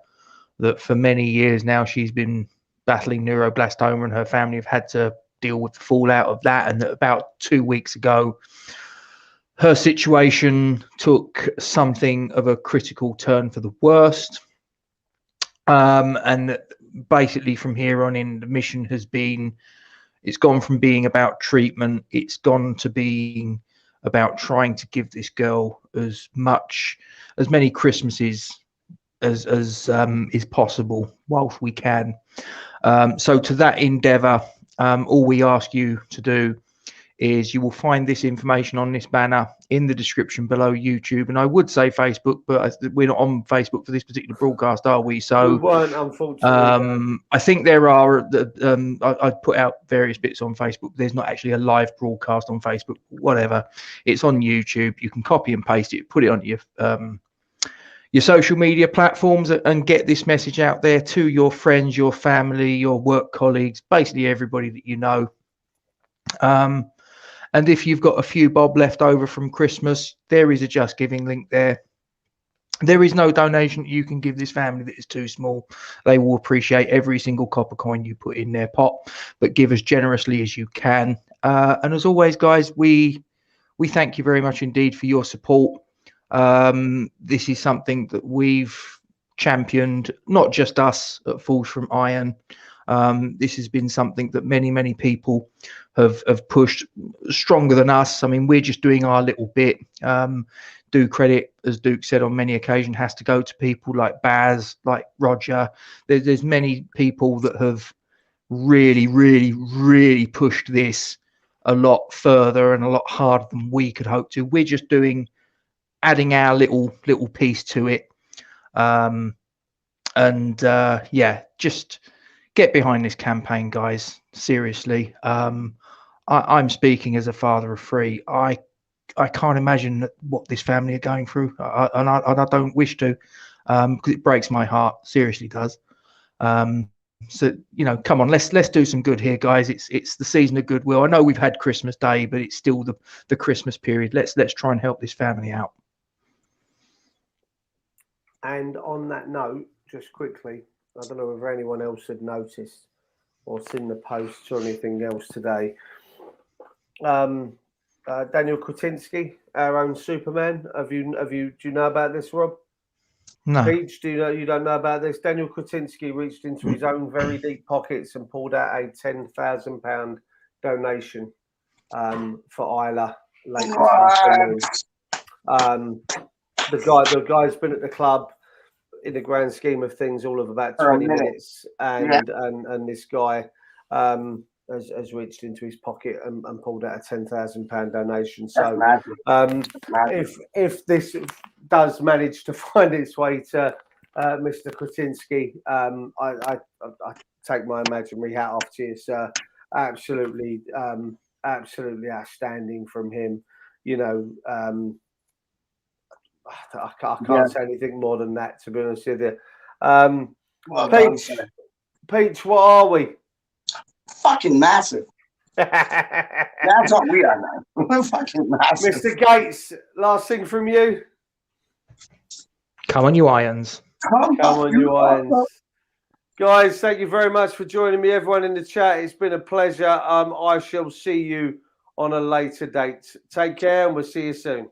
that for many years now she's been battling neuroblastoma and her family have had to deal with the fallout of that, and that about 2 weeks ago her situation took something of a critical turn for the worst, and basically from here on in the mission has been, it's gone from being about treatment, it's gone to being about trying to give this girl as many Christmases as is possible whilst we can. So to that endeavour, all we ask you to do is you will find this information on this banner in the description below YouTube, and I would say Facebook, but we're not on Facebook for this particular broadcast, are we? So we weren't, unfortunately. I think there are. I put out various bits on Facebook. There's not actually a live broadcast on Facebook. Whatever, it's on YouTube. You can copy and paste it, put it on your social media platforms, and get this message out there to your friends, your family, your work colleagues, basically everybody that you know. And if you've got a few bob left over from Christmas, there is a Just Giving link there. There is no donation you can give this family that is too small. They will appreciate every single copper coin you put in their pot, but give as generously as you can. And as always, guys, we thank you very much indeed for your support. This is something that we've championed, not just us at Falls from Iron. This has been something that many people have pushed stronger than us. I mean, we're just doing our little bit. Due credit, as Duke said on many occasions, has to go to people like Baz, like Roger. There's many people that have really pushed this a lot further and a lot harder than we could hope to. We're just adding our little piece to it. Yeah, just get behind this campaign, guys. Seriously. I'm speaking as a father of three. I can't imagine what this family are going through, and I don't wish to, because it breaks my heart. Seriously does. So, you know, come on, let's do some good here, guys. It's the season of goodwill. I know we've had Christmas Day, but it's still the Christmas period. Let's try and help this family out. And on that note, just quickly, I don't know whether anyone else had noticed or seen the posts or anything else today. Daniel Kretinsky, our own Superman. Do you know about this, Rob? No. Peach, you don't know about this? Daniel Kretinsky reached into his own very deep pockets and pulled out a £10,000 donation for Isla later this afternoon. The guy's been at the club in the grand scheme of things all of about 20 minutes, and this guy has reached into his pocket and pulled out a £10,000 donation. So if this does manage to find its way to Mr. Kretinsky, I take my imaginary hat off to you, sir. Absolutely outstanding from him. You know, I can't say anything more than that, to be honest with you. Peach, what are we? Fucking massive. That's what we are now. We're fucking massive. Mr. Gates, last thing from you. Come on, you Irons. Come on, you Irons. Guys, thank you very much for joining me. Everyone in the chat, it's been a pleasure. I shall see you on a later date. Take care, and we'll see you soon.